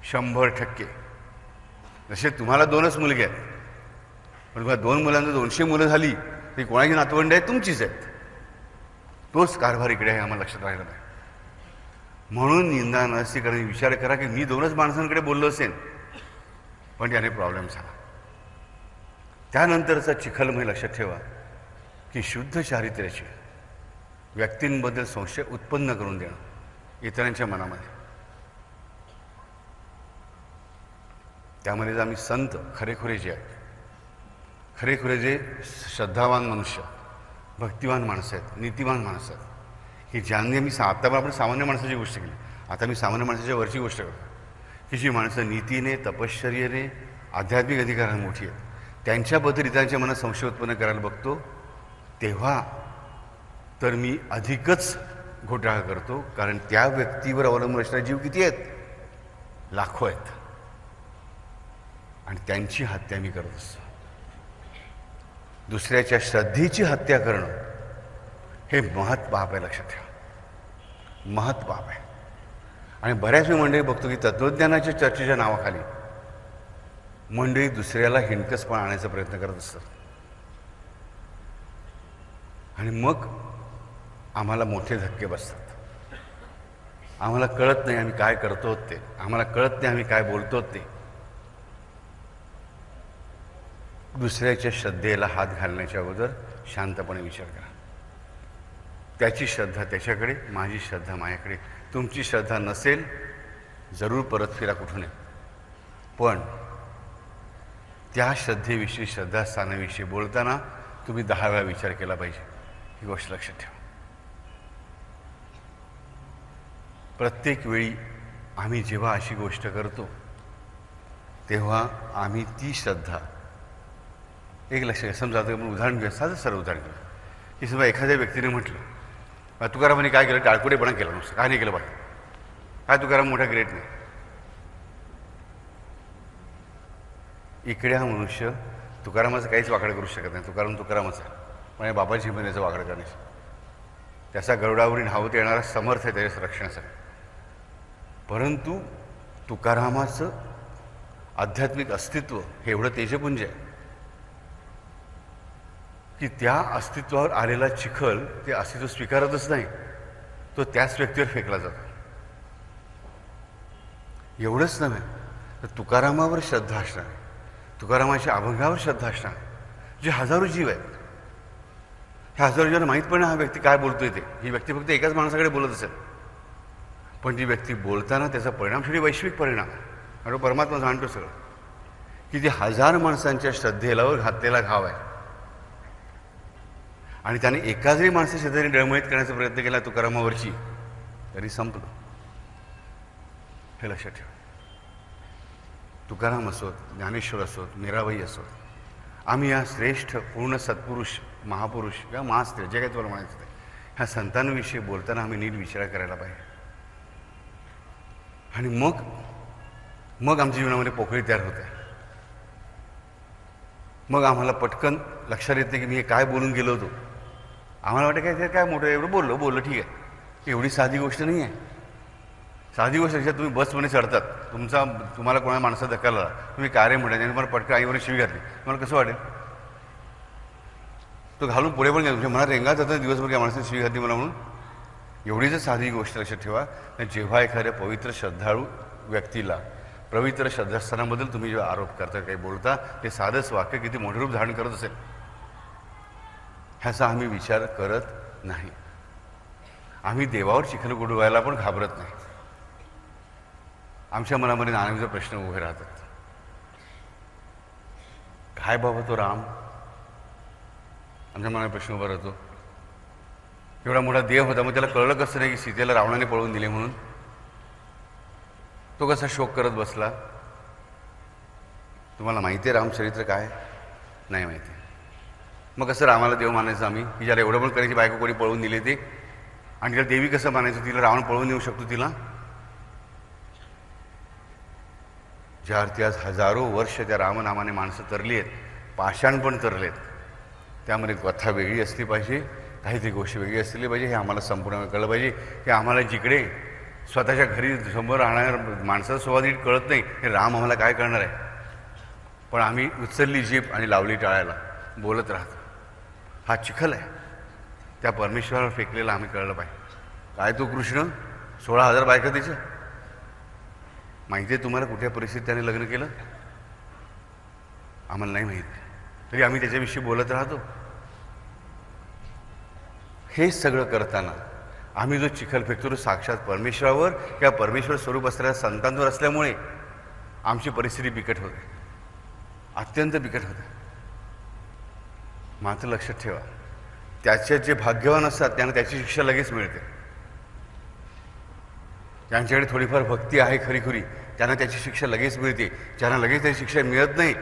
100%. जसे तुम्हाला 2च मुलगे आहेत, पण बघा 2 मुलांना 200 मुलं झाली ती कोणाची नातवंड आहेत? तुमचीच आहेत. तोच कारभार इकडे आहे, आम्हाला लक्षात राहिला नाही. म्हणून निंदा नसती करण्याचा विचार करा की मी 2च माणसांकडे बोललो असेल, पण त्याने प्रॉब्लेम झाला. त्यानंतरचा चिखलमय लक्षात ठेवा की शुद्ध चारित्र्याची व्यक्तींबद्दल संशय उत्पन्न करून देणं इतरांच्या मनामध्ये. त्यामध्ये आम्ही संत खरेखुरे जे आहेत, खरेखुरे जे श्रद्धावान मनुष्य, भक्तिवान माणसं आहेत, नीतिवान माणसं आहेत, की ज्यांनी आता आपण सामान्य माणसाची गोष्ट केली, आता मी सामान्य माणसाच्या वरची गोष्ट करतो की जी माणसं नीतीने, तपश्चर्येने, आध्यात्मिक अधिकाराने मोठी आहेत, त्यांच्याबद्दल इतरांच्या मनात संशय उत्पन्न करायला बघतो, तेव्हा तर मी अधिकच घोटाळा करतो. कारण त्या व्यक्तीवर अवलंबून असणारे जीव किती आहेत? लाखो आहेत. आणि त्यांची हत्या मी करत असतो. दुसऱ्याच्या श्रद्धेची हत्या करणं हे महत् पाप आहे, लक्षात ठेवा, महत् पाप आहे. आणि बऱ्याच वेळी मंडळी बघतो की तत्त्वज्ञानाच्या चर्चेच्या नावाखाली मंडळी दुसऱ्याला हिणकसपणा आणण्याचा प्रयत्न करत असतात. आणि मग आम्हाला मोठे धक्के बसतात. आम्हाला कळत नाही आम्ही काय करतो ते, आम्हाला कळत नाही आम्ही काय बोलतो ते. दुसऱ्याच्या श्रद्धेला हात घालण्याच्या अगोदर शांतपणे विचार करा. त्याची श्रद्धा त्याच्याकडे, माझी श्रद्धा माझ्याकडे. तुमची श्रद्धा नसेल जरूर परत फिरा कुठून, पण त्या श्रद्धेविषयी, श्रद्धास्थानाविषयी बोलताना तुम्ही 10 वेळा विचार केला पाहिजे. ही गोष्ट लक्षात ठेवा. प्रत्येक वेळी आम्ही जेव्हा अशी गोष्ट करतो तेव्हा आम्ही ती श्रद्धा, एक लक्षात घ्या, समजा आता आपण उदाहरण घेऊया, साधं सरळ उदाहरण घेऊया की समजा एखाद्या व्यक्तीने म्हटलं तुकारामाने काय केलं? टाळकुटेपणा केला, नुसतं काय नाही केलं पाहिजे, काय तुकाराम मोठा ग्रेट नाही. इकडे हा मनुष्य तुकारामाचं काहीच वाकडं करू शकत नाही. तुकारामच आहे, पण या बाबाची हिंमत त्याचं वाकडं करण्याची, त्याचा गरुडावरील धावत येणारा समर्थ आहे त्याच्या रक्षणासाठी. परंतु तुकारामाचं आध्यात्मिक अस्तित्व हे एवढं तेजपुंज आहे की त्या अस्तित्वावर आलेला चिखल ते अस्तित्व स्वीकारतच नाही, तो त्याच व्यक्तीवर फेकला जातो. एवढंच नव्हे तर तुकारामावर श्रद्धा असणार, तुकारामाच्या अभंगावर श्रद्धा असणार, जे हजारो जीव आहेत. ह्या हजारो जीवांना माहीत पण हा व्यक्ती काय बोलतोय ते. ही व्यक्ती फक्त एकाच माणसाकडे बोलत असेल, पण ती व्यक्ती बोलताना त्याचा परिणाम शेवटी वैश्विक परिणाम आहे. आणि परमात्मा जाणतो सगळं की ते 1000 माणसांच्या श्रद्धेला घातलेला घाव आहे. आणि त्याने एका जरी माणसं श्रद्धेने डळमळीत करण्याचा प्रयत्न केला तुकारामावरची, तरी संपलं. हे लक्षात ठेवा. तुकाराम असोत, ज्ञानेश्वर असोत, मीराबाई असोत, आम्ही या श्रेष्ठ पूर्ण सत्पुरुष, महापुरुष किंवा महास्त्री जे काही तुम्हाला म्हणायचं ते, ह्या संतांविषयी बोलताना आम्ही नीट विचार करायला पाहिजे. आणि मग आमच्या जीवनामध्ये पोकळी तयार होते. मग आम्हाला पटकन लक्षात येते की मी हे काय बोलून गेलो होतो. आम्हाला वाटतं काय मोठं एवढं बोललो ठीक आहे. एवढी साधी गोष्ट नाही आहे. साधी गोष्ट अशा, तुम्ही बसमध्ये चढतात, तुम्हाला कोणा माणसा धक्का लागला, तुम्ही कार्य म्हणता, त्याने तुम्हाला पटकन आईवर शिवी घातली, तुम्हाला कसं वाटेल? तो घालून पुढे पण घ्या, तुमच्या मनात रेंगात जातात दिवसभर काय माणसाने शिवी घातली मला म्हणून. एवढीच साधी गोष्ट लक्षात ठेवा. जेव्हा एखाद्या पवित्र श्रद्धाळू व्यक्तीला पवित्र श्रद्धास्थानाबद्दल तुम्ही जेव्हा आरोप करता, काही बोलता, ते साधंच वाक्य किती मोठे रूप धारण करत असेल ह्याचा आम्ही विचार करत नाही. आम्ही देवावर चिखल उडवायला पण घाबरत नाही. आमच्या मनामध्ये नानाविध प्रश्न उभे राहतात. काय बाबा तो राम? आमच्या मनात प्रश्न उभा राहतो. एवढा मोठा देव होता, मग त्याला कळलं कसं नाही की सीतेला रावणाने पळवून दिले म्हणून? तो कसा शोक करत बसला? तुम्हाला माहिती आहे रामचरित्र काय? नाही माहिती. मग कसं रामाला देव मानायचं आम्ही, की ज्याला एवढं पण करायची बायको कोणी पळवून दिले ते? आणि तिला देवी कसं मानायचं? तिला रावण पळवून येऊ शकतो तिला? ज्या अर्थी आज हजारो वर्ष त्या रामनामाने माणसं तरली आहेत, पाषाण पण तरलेत. त्यामध्ये कथा वेगळी असली पाहिजे, काहीतरी गोष्टी वेगळी असली पाहिजे हे आम्हाला संपूर्ण कळलं पाहिजे की आम्हाला जिकडे स्वतःच्या घरी समोर राहणाऱ्या माणसाचा स्वभाव नीट कळत नाही हे राम आम्हाला काय करणार आहे. पण आम्ही उचलली जीभ आणि लावली टाळायला बोलत राहतो. हा चिखल आहे त्या परमेश्वरावर फेकलेला आम्ही कळलं पाहिजे. काय तो कृष्ण 16,000 बायका त्याच्या माहिती आहे तुम्हाला कुठल्या परिस्थितीत त्याने लग्न केलं आम्हाला नाही माहिती तरी आम्ही त्याच्याविषयी बोलत राहतो. हे सगळं करताना आम्ही जो चिखल फेकतो तो साक्षात परमेश्वरावर किंवा परमेश्वर स्वरूप असलेल्या संतांवर असल्यामुळे आमची परिस्थिती बिकट होते, अत्यंत बिकट होते. मात्र लक्षात ठेवा त्याच्यात जे भाग्यवान असतात त्यांना त्याची शिक्षा लगेच मिळते. ज्यांच्याकडे थोडीफार भक्ती आहे खरीखुरी त्यांना त्याची शिक्षा लगेच मिळते. ज्यांना लगेच त्याची शिक्षा मिळत नाही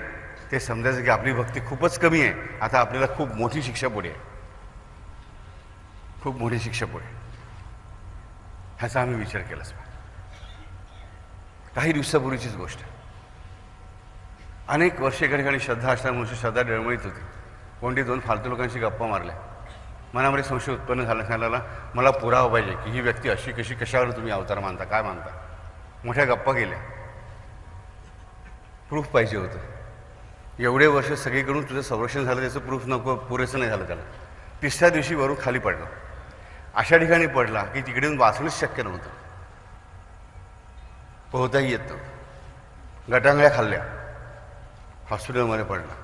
ते समजायचं की आपली भक्ती खूपच कमी आहे, आता आपल्याला खूप मोठी शिक्षा पुढे आहे, खूप मोठी शिक्षा पुढे. ह्याचा आम्ही विचार केलाच पाहिजे. काही दिवसापूर्वीचीच गोष्ट, अनेक वर्षे एका ठिकाणी श्रद्धा आश्रमाची श्रद्धा डळमळीत होती. कोणती 2 फालतू लोकांशी गप्पा मारल्या. मनामध्ये संशय उत्पन्न झाला मला पुरावा पाहिजे की ही व्यक्ती अशी कशी कशावर तुम्ही अवतार मानता काय मानता. मोठ्या गप्पा केल्या. प्रूफ पाहिजे होतं. एवढे वर्ष सगळीकडून तुझं संरक्षण झालं त्याचं प्रूफ नको, पुरेसं नाही झालं त्याला. 3ऱ्या दिवशी वरून खाली पडला. अशा ठिकाणी पडला की तिकडून वाचणंच शक्य नव्हतं, पोहताही येत नव्हतं. गटांगळ्या खाल्ल्या, हॉस्पिटलमध्ये पडला.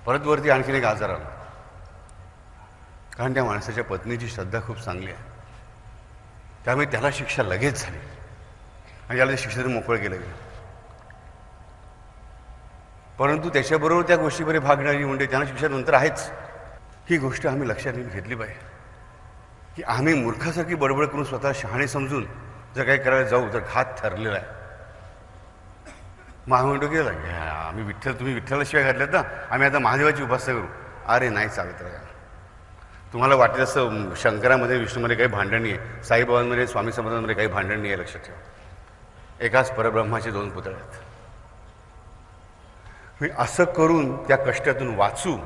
परत वरती आणखीन एक आजार आला. कारण त्या माणसाच्या पत्नीची श्रद्धा खूप चांगली आहे, त्यामुळे त्याला शिक्षा लगेच झाली आणि त्याला त्या शिक्षेतून मोकळं केलं गेलं. परंतु त्याच्याबरोबर त्या गोष्टीमध्ये भागणारी म्हणजे त्यांना शिक्षा नंतर आहेच. ही गोष्ट आम्ही लक्षात घेतली पाहिजे की आम्ही मूर्खासारखी बडबड करून स्वतः शहाणे समजून जर काही करायला जाऊ तर घात ठरलेला आहे. मग आम्ही म्हणतो की आम्ही तुम्ही विठ्ठला शिवाय घातल्यात ना, आम्ही आता महादेवाची उपासना करू. अरे नाही चालत राहा. तुम्हाला वाटेल असं शंकरामध्ये विष्णूमध्ये काही भांडण नाही आहे, साईबाबांमध्ये स्वामी समर्थांमध्ये काही भांडण नाही आहे. लक्षात ठेवा एकाच परब्रह्माचे 2 पुतळे आहेत. मी असं करून त्या कष्टातून वाचू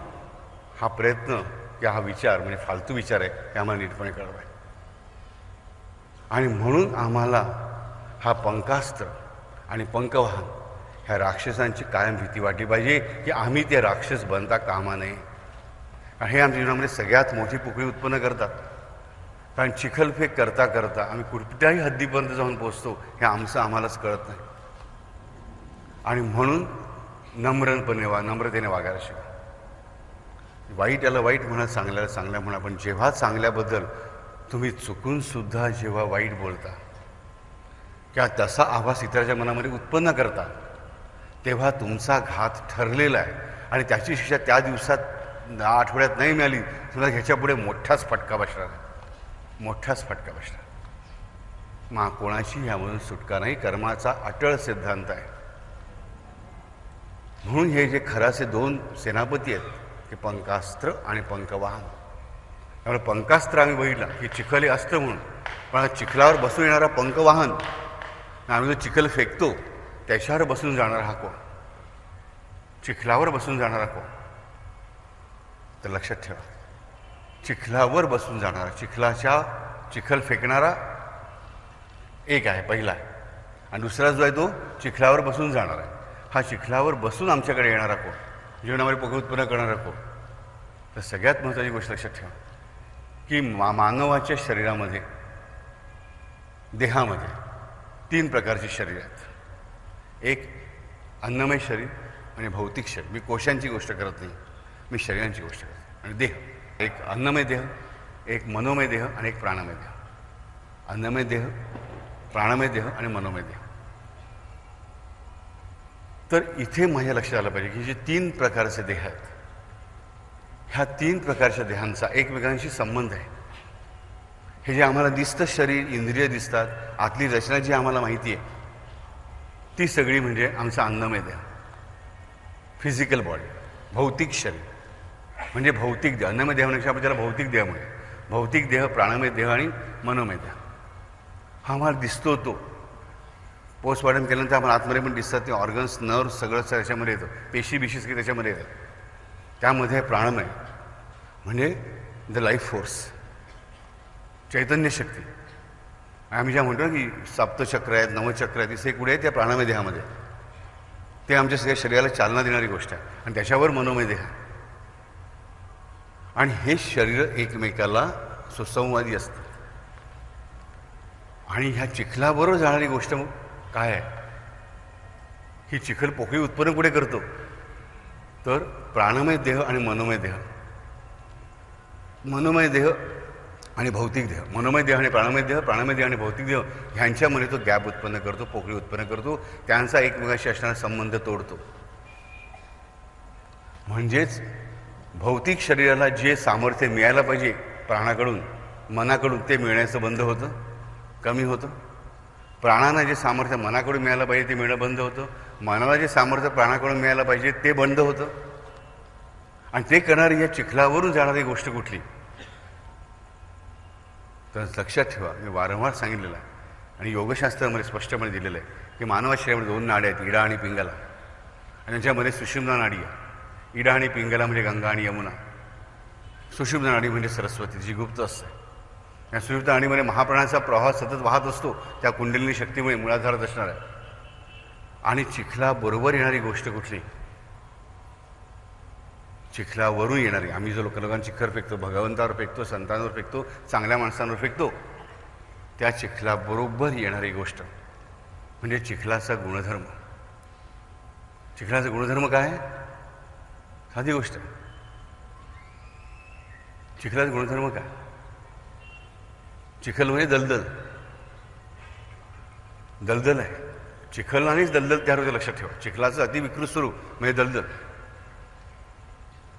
हा प्रयत्न किंवा हा विचार म्हणजे फालतू विचार आहे हे आम्हाला नीटपणे कळवा आहे. आणि म्हणून आम्हाला हा पंकास्त्र आणि पंकवाहन ह्या राक्षसांची कायम भीती वाटली पाहिजे की आम्ही ते राक्षस बनता कामा नये. हे आमच्या जीवनामध्ये सगळ्यात मोठी पोकळी उत्पन्न करतात. कारण चिखलफेक करता करता आम्ही कुठल्याही हद्दीपर्यंत जाऊन पोचतो हे आम्हालाच कळत नाही. आणि म्हणून नम्रतेने वागायला शिका. वाईट याला वाईट म्हणा, चांगल्याला चांगल्या म्हणा, पण जेव्हा चांगल्याबद्दल तुम्ही चुकूनसुद्धा जेव्हा वाईट बोलता किंवा तसा आभास इतरांच्या मनामध्ये उत्पन्न करता तेव्हा तुमचा घात ठरलेला आहे आणि त्याची शिक्षा त्या दिवसात आठवड्यात नाही मिळाली तुम्हाला ह्याच्यापुढे मोठाच फटका बसणार आहे, मोठाच फटका बसणार. मग कोणाची ह्यामधून सुटका नाही. कर्माचा अटळ सिद्धांत आहे. म्हणून हे जे खराचे 2 सेनापती आहेत ते पंकास्त्र आणि पंकवाहन. त्यामुळे पंकास्त्र आम्ही बघितला की चिखल हे असतं म्हणून, पण चिखलावर बसून येणारा पंकवाहन आम्ही जो चिखल फेकतो त्याच्यावर बसून जाणारा हा कोण, चिखलावर बसून जाणारा कोण. तर लक्षात ठेवा चिखलावर बसून जाणारा चिखल फेकणारा एक आहे पहिला आहे आणि दुसरा जो आहे तो चिखलावर बसून जाणार आहे. हा चिखलावर बसून आमच्याकडे येणारा कोण, जीवनामध्ये पोकळ उत्पन्न करणारा कोण. तर सगळ्यात महत्त्वाची गोष्ट लक्षात ठेवा की मानवाच्या शरीरामध्ये देहामध्ये 3 प्रकारची शरीर आहेत. एक अन्नमय शरीर म्हणजे भौतिक शरीर. मी कोशांची गोष्ट करत नाही, मी शरीरांची गोष्ट करते. आणि देह, एक अन्नमय देह, एक मनोमय देह आणि एक प्राणमय देह. अन्नमय देह, प्राणमय देह आणि मनोमय देह. तर इथे माझ्या लक्षात आलं पाहिजे की जे 3 प्रकारचे देह आहेत ह्या 3 प्रकारच्या देहांचा एकमेकांशी संबंध आहे. हे जे आम्हाला दिसतं शरीर, इंद्रिय दिसतात, आतली रचना जी आम्हाला माहिती आहे ती सगळी म्हणजे आमचा अन्नमय देह, फिजिकल बॉडी, भौतिक शरीर म्हणजे भौतिक देह. अन्नमय देह म्हणजे आपण त्याला भौतिक देह म्हणतो. भौतिक देह, प्राणमय देह आणि मनोमय देह हा आम्हाला दिसतो. तो पोस्टमॉर्टम केल्यानंतर आम्हाला आतमध्ये पण दिसतात ते ऑर्गन्स, नर्व सगळं त्याच्यामध्ये येतं, पेशी बिशीस की त्याच्यामध्ये येतात. त्यामध्ये प्राणमय म्हणजे द लाईफ फोर्स, चैतन्य शक्ती. आम्ही ज्या म्हणतो ना की सप्तचक्र आहेत, नवचक्र आहेत, हे कुठे आहे? त्या प्राणमय देहामध्ये. ते आमच्या सगळ्या शरीराला चालना देणारी गोष्ट आहे. आणि त्याच्यावर मनोमय देह. आणि हे शरीर एकमेकाला सुसंवादी असतं. आणि ह्या चिखलाबरोबर जाणारी गोष्ट मग काय आहे? ही चिखल पोकळी उत्पन्न कुठे करतो? तर प्राणमय देह आणि मनोमय देह. मनोमय देह आणि भौतिक देह, मनोमय देह आणि प्राणमय देह, प्राणमय देह आणि भौतिक देह ह्यांच्यामध्ये तो गॅप उत्पन्न करतो, पोकळी उत्पन्न करतो. त्यांचा एकमेकांशी असणारा संबंध तोडतो. म्हणजेच भौतिक शरीराला जे सामर्थ्य मिळायला पाहिजे प्राणाकडून, मनाकडून, ते मिळण्याचं बंद होतं, कमी होतं. प्राणांना जे सामर्थ्य मनाकडून मिळायला पाहिजे ते मिळणं बंद होतं. मनाला जे सामर्थ्य प्राणाकडून मिळायला पाहिजे ते बंद होतं. आणि ते करणारी या चिखलावरून जाणारी गोष्ट कुठली? तर लक्षात ठेवा, मी वारंवार सांगितलेलं आहे आणि योगशास्त्रामध्ये स्पष्टपणे दिलेलं आहे की मानवा शरीरामध्ये 2 नाड्या आहेत, इडा आणि पिंगला. आणि त्यांच्यामध्ये सुषुम्ना नाडी आहे. इडा आणि पिंगला म्हणजे गंगा आणि यमुना. सुषुम्ना नाडी म्हणजे सरस्वती, जी गुप्त असते. या सुषुम्ना नाडीमध्ये महाप्राणाचा प्रवाह सतत वाहत असतो, त्या कुंडलिनी शक्तीमुळे मुळाधारात असणार आहे. आणि चिखलाबरोबर येणारी गोष्ट कुठली? चिखलावरून येणारी. आम्ही जो लोकांना चिखल फेकतो, भगवंतावर फेकतो, संतांवर फेकतो, चांगल्या माणसांवर फेकतो, त्या चिखलाबरोबर येणारी गोष्ट म्हणजे चिखलाचा गुणधर्म. चिखलाचा गुणधर्म काय आहे? साधी गोष्ट आहे. चिखलाचा गुणधर्म काय? चिखल म्हणजे दलदल. दलदल आहे. चिखल आणिच दलदल त्यावर लक्षात ठेवा. चिखलाचं अतिविकृत स्वरूप म्हणजे दलदल.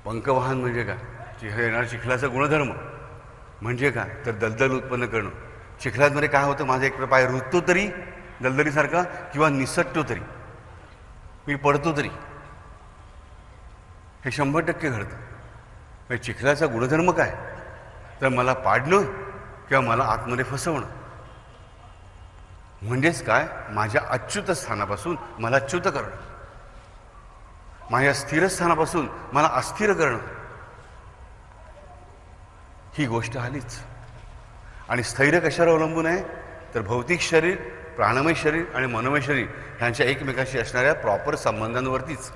पंकवाहन म्हणजे काय? येणारा चिखलाचा गुणधर्म म्हणजे काय? तर दलदल उत्पन्न करणं. चिखलामध्ये काय होतं? माझा एक पाय रुततो तरी दलदलीसारखा किंवा निसटतो तरी, मी पडतो तरी, हे 100% घडतं. म्हणजे चिखलाचा गुणधर्म काय? तर मला पाडणं किंवा मला आतमध्ये फसवणं. म्हणजेच काय? माझ्या अच्युत स्थानापासून मला च्युत करणं, माझ्या स्थिर स्थानापासून मला अस्थिर करणं, ही गोष्ट आलीच. आणि स्थैर्य कशावर अवलंबून आहे? तर भौतिक शरीर, प्राणमय शरीर आणि मनोमय शरीर ह्यांच्या एकमेकांशी असणाऱ्या प्रॉपर संबंधांवरतीच.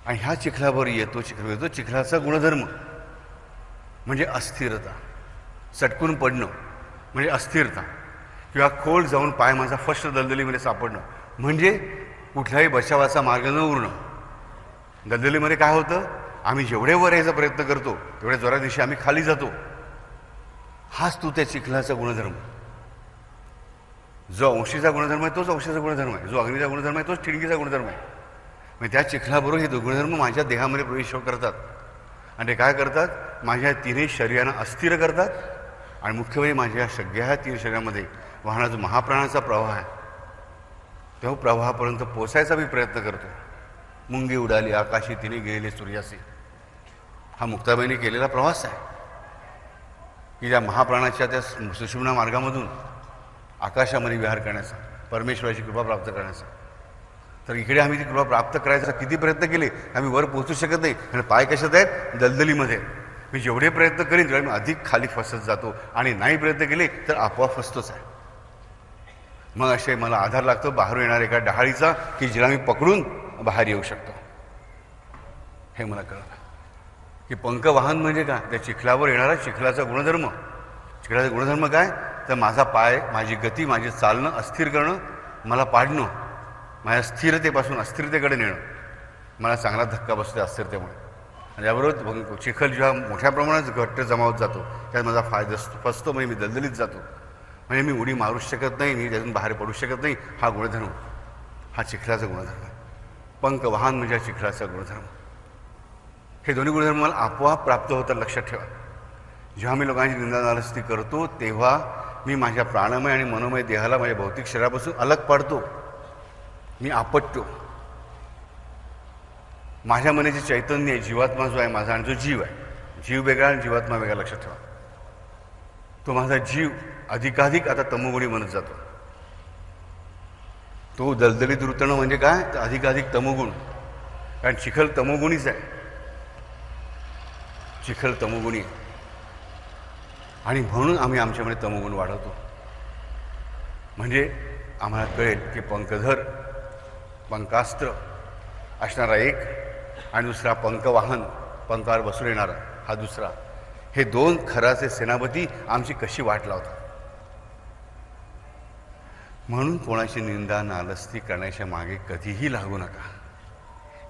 आणि ह्या चिखलावर येतो चिखलाचा गुणधर्म म्हणजे अस्थिरता. सटकून पडणं म्हणजे अस्थिरता, किंवा खोल जाऊन पाय माझा फर्स्ट दलदलीमध्ये सापडणं म्हणजे कुठल्याही बचावाचा मार्ग न उरणं. दलदलीमध्ये काय होतं? आम्ही जेवढे वर यायचा प्रयत्न करतो तेवढ्या जोराच्या दिवशी आम्ही खाली जातो. हाच तो त्या चिखलाचा गुणधर्म. जो अंशीचा गुणधर्म आहे तोच औषधाचा गुणधर्म आहे, जो अग्नीचा गुणधर्म आहे तोच ठिणगीचा गुणधर्म आहे. म्हणजे त्या चिखलाबरोबर हे गुणधर्म माझ्या देहामध्ये प्रवेश करतात. आणि ते काय करतात? माझ्या तिन्ही शरीरांना अस्थिर करतात. आणि मुख्य म्हणजे माझ्या सगळ्या 3 शरीरामध्ये वाहणारा जो महाप्राणाचा प्रवाह आहे, त्या प्रवाहापर्यंत पोचायचा मी प्रयत्न करतो. मुंगी उडाली आकाशी, तिने गेलेले सूर्यासी, हा मुक्ताबाईने केलेला प्रवास आहे की त्या महाप्राणाच्या त्या सुषुम्ना मार्गामधून आकाशामध्ये विहार करण्याचा, परमेश्वराची कृपा प्राप्त करण्याचा. तर इकडे आम्ही ती कृपा प्राप्त करायचा किती प्रयत्न केले, आम्ही वर पोहोचू शकत नाही. आणि पाय कशात आहेत? दलदलीमध्ये. मी जेवढे प्रयत्न करीन तेवढे मी अधिक खाली फसत जातो. आणि नाही प्रयत्न केले तर आपोआप फसतोच आहे. मग असे मला आधार लागतो बाहेरून येणाऱ्या एका डहाळीचा की जिला मी पकडून बाहेर येऊ शकतो. हे मला कळलं की पंकवाहन म्हणजे काय? त्या चिखलावर येणारा चिखलाचा गुणधर्म. चिखलाचा गुणधर्म काय? तर माझा पाय, माझी गती, माझे चालणं अस्थिर करणं, मला पाडणं, माझ्या स्थिरतेपासून अस्थिरतेकडे नेणं. मला चांगला धक्का बसतो अस्थिरतेमुळे. आणि याबरोबर चिखल जेव्हा मोठ्या प्रमाणात घट्ट जमा होत जातो त्यात माझा फायदा फसतो, म्हणजे मी दलदलीत जातो. म्हणजे मी उडी मारूच शकत नाही, मी त्यातून बाहेर पडू शकत नाही. हा गुणधर्म, हा चिखलाचा गुणधर्म. पंकवाहन म्हणजे चिखलाचा गुणधर्म. हे दोन्ही गुणधर्म मला आपोआप प्राप्त होतात. लक्षात ठेवा, जेव्हा मी लोकांची निंदा नालस्ती करतो तेव्हा मी माझ्या प्राणमय आणि मनोमय देहाला माझ्या भौतिक शरीरापासून अलग पाडतो, मी आपटतो. माझ्या मनाचे चैतन्य आहे, जीवात्मा जो आहे माझा, आणि जो जीव आहे, जीव वेगळा आणि जीवात्मा वेगळा. लक्षात ठेवा, तो माझा जीव अधिकाधिक आता तमोगुणी बनत जातो. तो दलदलीत रुतणं म्हणजे काय? तर अधिकाधिक तमोगुण. कारण चिखल तमोगुणीच आहे, चिखल तमोगुणी. आणि म्हणून आम्ही आमच्यामध्ये तमोगुण वाढवतो. म्हणजे आम्हाला कळेल की पंखधर, पंखास्त्र असणारा एक आणि दुसरा पंखवाहन, पंखावर बसून येणारा हा दुसरा, हे दोन खराचे सेनापती आमची कशी वाट लावतात. म्हणून कोणाची निंदा नालस्ती करण्याच्या मागे कधीही लागू नका.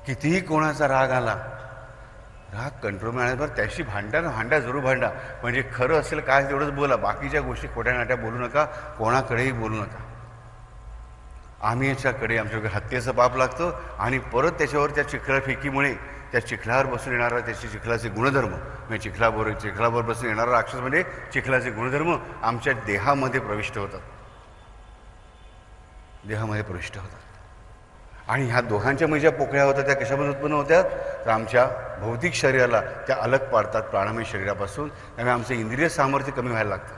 कितीही कोणाचा राग आला, राग कंट्रोल मिळाल्यावर त्याशी भांडा जरूर भांडा. म्हणजे खरं असेल काय तेवढंच बोला, बाकीच्या गोष्टी खोट्या नाट्या बोलू नका, कोणाकडेही बोलू नका. आम्ही याच्याकडे आमच्याकडे हत्येचं पाप लागतं आणि परत त्याच्यावर त्या चिखलाफेकीमुळे त्या चिखलावर बसून येणारा त्याचे चिखलाचे गुणधर्म, म्हणजे चिखलावर बसून येणारा राक्षस म्हणजे चिखलाचे गुणधर्म आमच्या देहामध्ये प्रविष्ट होतात. आणि ह्या दोघांच्या ज्या पोकळ्या होत्या त्या कशामध्ये उत्पन्न होत्या, तर आमच्या भौतिक शरीराला त्या अलग पाडतात प्राणमय शरीरापासून. त्यामुळे आमचं इंद्रिय सामर्थ्य कमी व्हायला लागतं.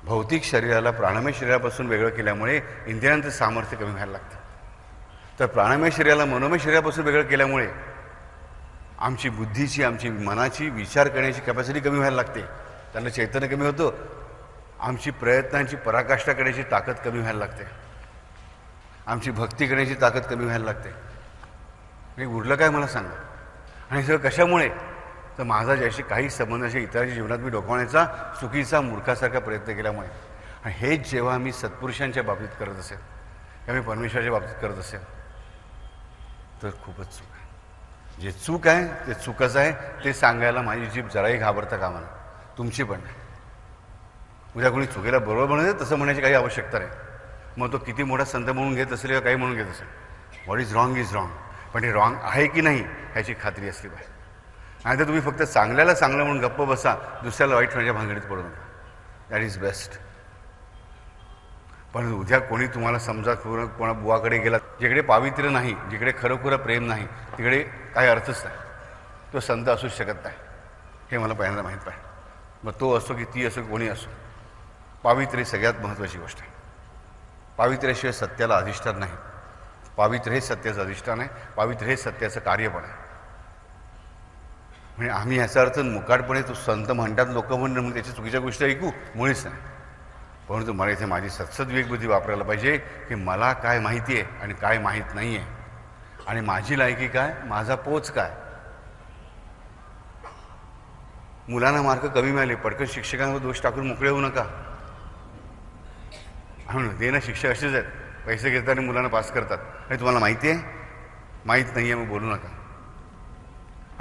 भौतिक शरीराला प्राणमय शरीरापासून वेगळं केल्यामुळे इंद्रियांचं सामर्थ्य कमी व्हायला लागतं. तर प्राणमय शरीराला मनोमय शरीरापासून वेगळं केल्यामुळे आमची बुद्धीची, आमची मनाची विचार करण्याची कॅपॅसिटी कमी व्हायला लागते. त्यांना चैतन्य कमी होतं. आमची प्रयत्नांची पराकाष्ठा करण्याची ताकद कमी व्हायला लागते. आमची भक्ती करण्याची ताकद कमी व्हायला लागते. हे उरलं काय मला सांगा. आणि सगळं कशामुळे, तर माझा ज्याशी काही संबंध असे इतरांच्या जीवनात मी डोकावण्याचा चुकीचा मूर्खासारखा प्रयत्न केल्यामुळे. आणि हेच जेव्हा मी सत्पुरुषांच्या बाबतीत करत असेल किंवा मी परमेश्वराच्या बाबतीत करत असेल तर खूपच चूक आहे. जे चूक आहे ते चूकच आहे, ते सांगायला माझी जीभ जराही घाबरता कामा नये. तुमची पण नाही. उद्या कोणी चुकीला बरोबर म्हणत तसं म्हणण्याची काही आवश्यकता नाही. मग तो किती मोठा संत म्हणून घेत असेल किंवा काही म्हणून घेत असेल, व्हॉट इज रॉंग, पण हे रॉंग आहे की नाही ह्याची खात्री असली पाहिजे. आणि तर तुम्ही फक्त चांगल्याला चांगलं म्हणून गप्प बसा, दुसऱ्याला वाईट होण्याच्या भानगडीत पडू नका. That is best. पण उद्या कोणी तुम्हाला समजा कोणा बुवाकडे गेला, जिकडे पावित्र्य नाही, जिकडे खरोखर प्रेम नाही, तिकडे काही अर्थच नाही. तो संत असूच शकत नाही, हे मला पहिल्यांदा माहीत पाहिजे. मग तो असो की ती असो, कोणी असो, पावित्र्य सगळ्यात महत्त्वाची गोष्ट आहे. पावित्र्याशिवाय सत्याला अधिष्ठान नाही. पावित्र्य हे सत्याचं अधिष्ठान आहे. पावित्र्य हे सत्याचं कार्य पण आहे. म्हणजे आम्ही ह्याचा अर्थ मुकाटपणे तो संत म्हणतात लोक म्हणून त्याच्या चुकीच्या गोष्टी ऐकू मुळीच नाही. परंतु मला इथे माझी सत्सद विवेकबुद्धी वापरायला पाहिजे की मला काय माहिती आहे आणि काय माहीत नाही आहे, आणि माझी लायकी काय, माझा पोच काय. मुलांना मार्क कमी मिळाले, पटकन शिक्षकांवर दोष टाकून मोकळे होऊ नका. म्हणून ते ना शिक्षक असेच आहेत, पैसे घेतात आणि मुलांना पास करतात. आणि तुम्हाला माहिती आहे, माहीत नाही आहे मग बोलू नका.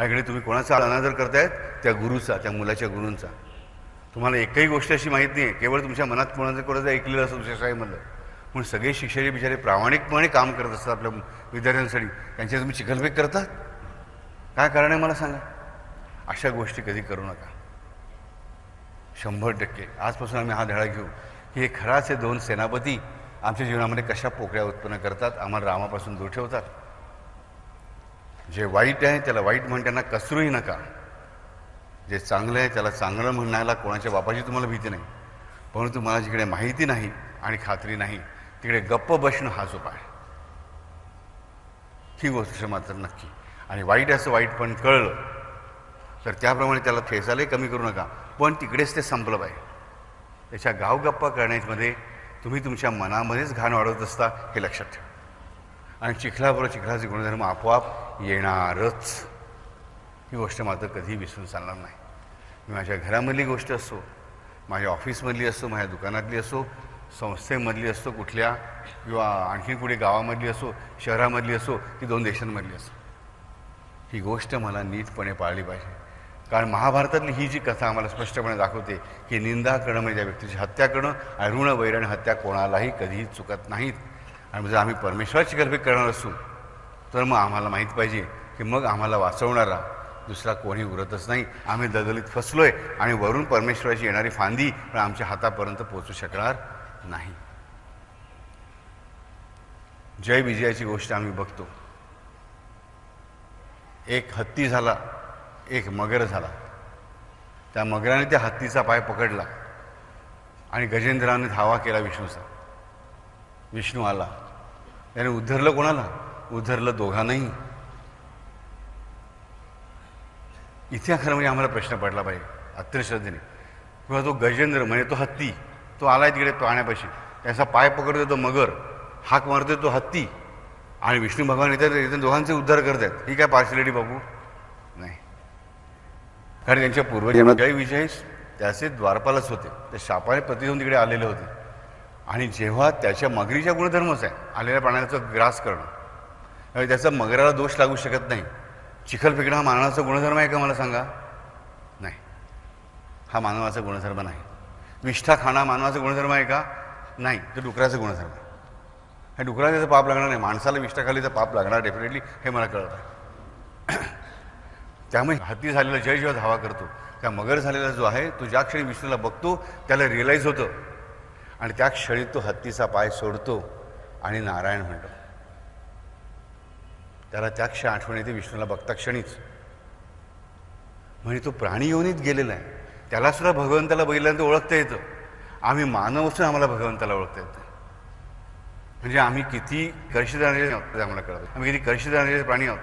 इकडे तुम्ही कोणाचा अनादर करतायत, त्या गुरुचा, त्या मुलाच्या गुरूंचा. तुम्हाला एकही गोष्ट अशी माहीत नाही आहे, केवळ तुमच्या मनात कोणाचं ऐकलेलं असं दुसऱ्या शाळेमधलं. म्हणून सगळे शिक्षक बिचारे प्रामाणिकपणे काम करत असतात आपल्या विद्यार्थ्यांसाठी. त्यांच्या तुम्ही चिखलफेक करतात, काय कारण आहे मला सांगा. अशा गोष्टी कधी करू नका. 100% आजपासून आम्ही हा धडा घेऊ की हे खराचे दोन सेनापती आमच्या जीवनामध्ये कशा पोकळ्या उत्पन्न करतात, आम्हाला रामापासून दूर ठेवतात. जे वाईट आहे त्याला वाईट म्हणताना कसरूही नका. जे चांगलं आहे त्याला चांगलं म्हणायला कोणाच्या बापाची तुम्हाला भीती नाही. परंतु मला जिकडे माहिती नाही आणि खात्री नाही तिकडे गप्प बसणं हाच उपाय. ही गोष्ट मात्र नक्की. आणि वाईट असं वाईट पण कळलं तर त्याप्रमाणे त्याला ठेचायलाही कमी करू नका, पण तिकडेच ते संपलं पाहिजे. त्याच्या गावगप्पा करण्यामध्ये तुम्ही तुमच्या मनामध्येच घाण वाढवत असता हे लक्षात ठेवा. आणि चिखलाबरोबर चिखलाचे गुणधर्म आपोआप येणारच. ही गोष्ट मात्र कधीही विसरून चालणार नाही. मी माझ्या घरामधली गोष्ट असो, माझ्या ऑफिसमधली असो, माझ्या दुकानातली असो, संस्थेमधली असो, कुठल्या किंवा आणखी कुठे गावामधली असो, शहरामधली असो की 2 देशांमधली असो, ही गोष्ट मला नीटपणे पाळली पाहिजे. कारण महाभारतातली ही जी कथा आम्हाला स्पष्टपणे दाखवते की निंदा करणं म्हणजे त्या व्यक्तीची हत्या करणं, आणि ऋण वैरण हत्या कोणालाही कधीही चुकत नाहीत. आणि जर आम्ही परमेश्वराची चिखलफेक करणार असू तर मग आम्हाला माहीत पाहिजे की मग आम्हाला वाचवणारा दुसरा कोणी उरतच नाही. आम्ही दलदलीत फसलोय आणि वरून परमेश्वराची येणारी फांदी पण आमच्या हातापर्यंत पोचू शकणार नाही. जय विजयाची गोष्ट आम्ही बघतो. एक हत्ती झाला, एक मगर झाला. त्या मगराने त्या हत्तीचा पाय पकडला आणि गजेंद्राने धावा केला विष्णूचा. विष्णू आला, त्याने उद्धरलं कोणाला, उद्धरलं दोघांनाही. इथे खरं म्हणजे आम्हाला प्रश्न पडला पाहिजे अत्यंत श्रद्धेने. किंवा तो गजेंद्र म्हणजे तो हत्ती, तो आलाय तिकडे पाण्यापाशी, त्याचा पाय पकडतो तो मगर, हाक मारतोय तो हत्ती, आणि विष्णू भगवान येतात दोघांचे उद्धार करतात. ही काय पार्शलिटी बाबू? नाही. कारण त्यांच्या पूर्वजन्मात जय विजय त्याचे द्वारपालच होते, ते शापाने पती होऊन तिकडे आलेले होते. आणि जेव्हा त्याच्या मगरीच्या गुणधर्मच आहे आलेल्या प्राण्याचा ग्रास करणं, त्याचा मगराला दोष लागू शकत नाही. चिखल फेकणं हा मानवाचा गुणधर्म आहे का मला सांगा? नाही, हा मानवाचा गुणधर्म नाही. विष्ठा खाणं मानवाचा गुणधर्म आहे का? नाही, तो डुकराचा गुणधर्म आहे. हे डुकराला त्याचं पाप लागणार नाही, माणसाला विष्ठा खाली तर पाप लागणार डेफिनेटली, हे मला कळत आहे. त्यामुळे हत्ती झालेला जय जेव्हा धावा करतो, त्या मगर झालेला जो आहे तो ज्या क्षणी विष्णूला बघतो त्याला रिअलाईज होतं, आणि त्या क्षणी तो हत्तीचा पाय सोडतो आणि नारायण म्हणतो. त्याला त्या क्षणी आठवण येते विष्णूला बघता क्षणीच. म्हणजे तो प्राणी योनीत गेलेला आहे, त्याला सुद्धा भगवंताला बघितल्यानंतर ओळखता येतं. आम्ही मानव असून आम्हाला भगवंताला ओळखता येतं. म्हणजे आम्ही किती कर्षित आहोत ते आम्हाला कळतं. आम्ही किती कर्षित प्राणी आहोत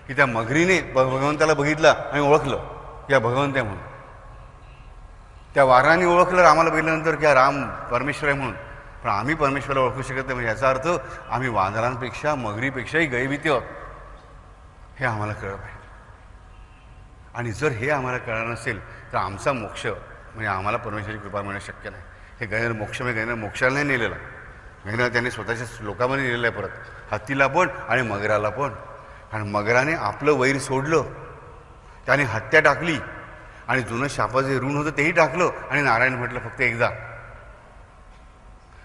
की त्या मगरीने भगवंताला बघितलं आणि ओळखलं की हा भगवंत आहे म्हणून. त्या वाराने ओळखलं आम्हाला बघितल्यानंतर की हा राम परमेश्वर आहे म्हणून. पण आम्ही परमेश्वराला ओळखू शकत नाही. म्हणजे याचा अर्थ आम्ही वानरांपेक्षा मगरीपेक्षाही गैरभीती आहोत, हे आम्हाला कळलं पाहिजे. आणि जर हे आम्हाला कळलं नसेल तर आमचा मोक्ष म्हणजे आम्हाला परमेश्वराची कृपा मिळणं शक्य नाही. हे गैर मोक्ष म्हणजे गैर मोक्षाला नाही नेलेलं, गैर त्यांनी स्वतःच्या लोकांमध्ये नेलेलं आहे, परत हत्तीला पण आणि मगराला पण. आणि मगराने आपलं वैर सोडलं, त्याने हत्या टाकली आणि जुनं शापाचं जे ऋण होतं तेही टाकलं आणि नारायण म्हटलं फक्त एकदा.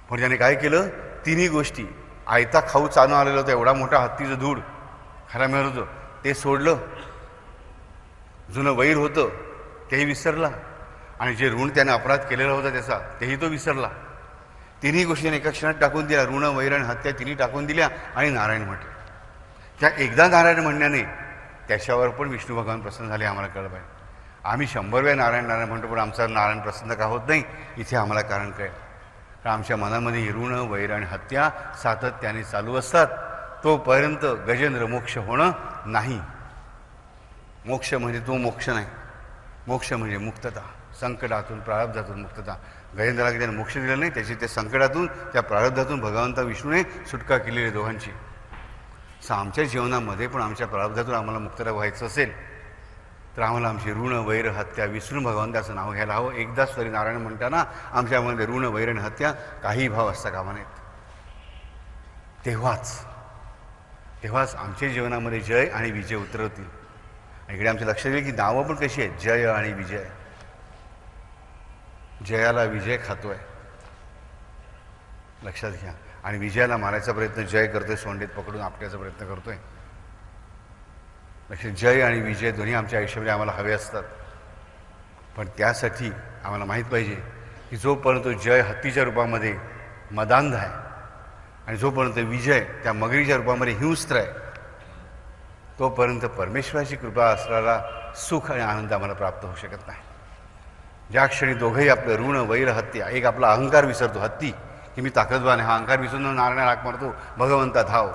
पण त्याने काय केलं? तिन्ही गोष्टी, आयता खाऊ चालून आलेलं होतं एवढा मोठा हत्तीचं धूड खरा मिळत होतं ते सोडलं, जुनं वैर होतं तेही विसरला, आणि जे ऋण त्याने अपराध केलेला होता त्याचा तेही तो विसरला. तिन्ही गोष्टी एका क्षणात टाकून दिल्या, ऋण वैर आणि हत्या तिन्ही टाकून दिल्या आणि नारायण म्हटलं. त्या एकदा नारायण म्हणण्याने त्याच्यावर पण विष्णू भगवान प्रसन्न झाले, आम्हाला कळलं पाहिजे. आम्ही 100 वेळा नारायण नारायण म्हणतो पण आमचा नारायण प्रसन्न का होत नाही, इथे आम्हाला कारण कळेल. कारण आमच्या मनामध्ये ऋण वैर आणि हत्या सातत्याने चालू असतात, तोपर्यंत गजेंद्र मोक्ष होणं नाही. मोक्ष म्हणजे तो मोक्ष नाही, मोक्ष म्हणजे मुक्तता, संकटातून प्रारब्धातून मुक्तता. गजेंद्राला त्याने मोक्ष दिलं नाही, त्याची त्या संकटातून त्या प्रारब्धातून भगवंता विष्णूने सुटका केलेली आहे दोघांची. असं आमच्या जीवनामध्ये पण आमच्या प्रारब्धातून आम्हाला मुक्तता व्हायचं असेल तर आम्हाला आमची ऋण वैर हत्या विसरून भगवंताचं नाव घ्यायला हवं. एकदाच तरी नारायण म्हणताना आमच्यामध्ये ऋण वैर आणि हत्या काही भाव असता कामा नाहीत. तेव्हाच आमच्या जीवनामध्ये जय आणि विजय उतरवतील. इकडे आमच्या लक्षात येईल की नावं पण कशी आहेत, जय आणि विजय. जयाला विजय खातोय, लक्षात घ्या, आणि विजयाला मारायचा प्रयत्न जय करतोय, सोंडेत पकडून आपल्याचा प्रयत्न करतोय. लक्षात, जय आणि विजय दोन्ही आमच्या आयुष्यामध्ये आम्हाला हवे असतात. पण त्यासाठी आम्हाला माहीत पाहिजे की जोपर्यंत जय हत्तीच्या रूपामध्ये मदांध आहे आणि जोपर्यंत विजय त्या मगरीच्या रूपामध्ये हिंस्त्र आहे, तोपर्यंत परमेश्वराची कृपा असणारा सुख आणि आनंद आम्हाला प्राप्त होऊ शकत नाही. ज्या क्षणी दोघंही आपलं ऋण वैर हत्या, एक आपला अहंकार विसरतो, हत्ती की मी ताकदवान आहे, हा अहंकार विसरून नारायण हाक मारतो, भगवंता धाव.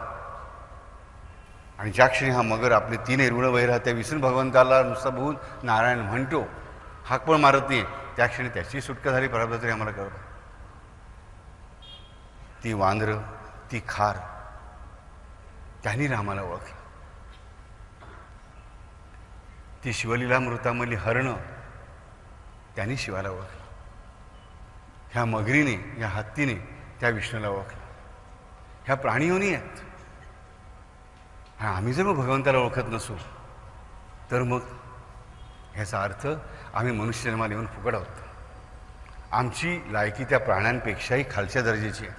आणि ज्या क्षणी हा मगर आपले तिन्ही ऋण वैर हत्या विसरून भगवंताला नुसता बघून नारायण म्हणतो, हाक पण मारत नाही, त्या क्षणी त्याची सुटका झाली प्रारब्ध तरी आम्हाला कळतं. ती वांद्र, ती खार, त्यांनी रामाला ओळखलं. ती शिवलीलामृतामधली हरणं, त्यांनी शिवाला ओळखलं. ह्या मगरीने, या हत्तीने त्या विष्णूला ओळखलं. ह्या प्राणीयोनी आहेत. हा आम्ही जर मग भगवंताला ओळखत नसू तर मग ह्याचा अर्थ आम्ही मनुष्य जन्माला येऊन फुकट आहोत. आमची लायकी त्या प्राण्यांपेक्षाही खालच्या दर्जाची आहे.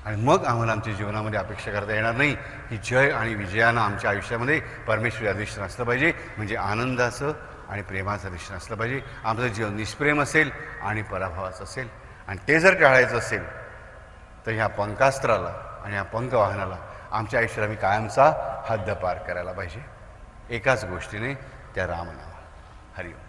आणि मग आम्हाला आमच्या जीवनामध्ये अपेक्षा करता येणार नाही की जय आणि विजयानं आमच्या आयुष्यामध्ये परमेश्वरी अधिष्ठान असलं पाहिजे, म्हणजे आनंदाचं आणि प्रेमाचं अधिष्ठान असलं पाहिजे. आमचं जीवन निष्प्रेम असेल आणि पराभवाचं असेल. आणि ते जर टाळायचं असेल तर ह्या पंकास्त्राला आणि ह्या पंकवाहनाला आमच्या आयुष्याला आम्ही कायमचा हद्दपार करायला पाहिजे, एकाच गोष्टीने, त्या रामनाम. हरिओम.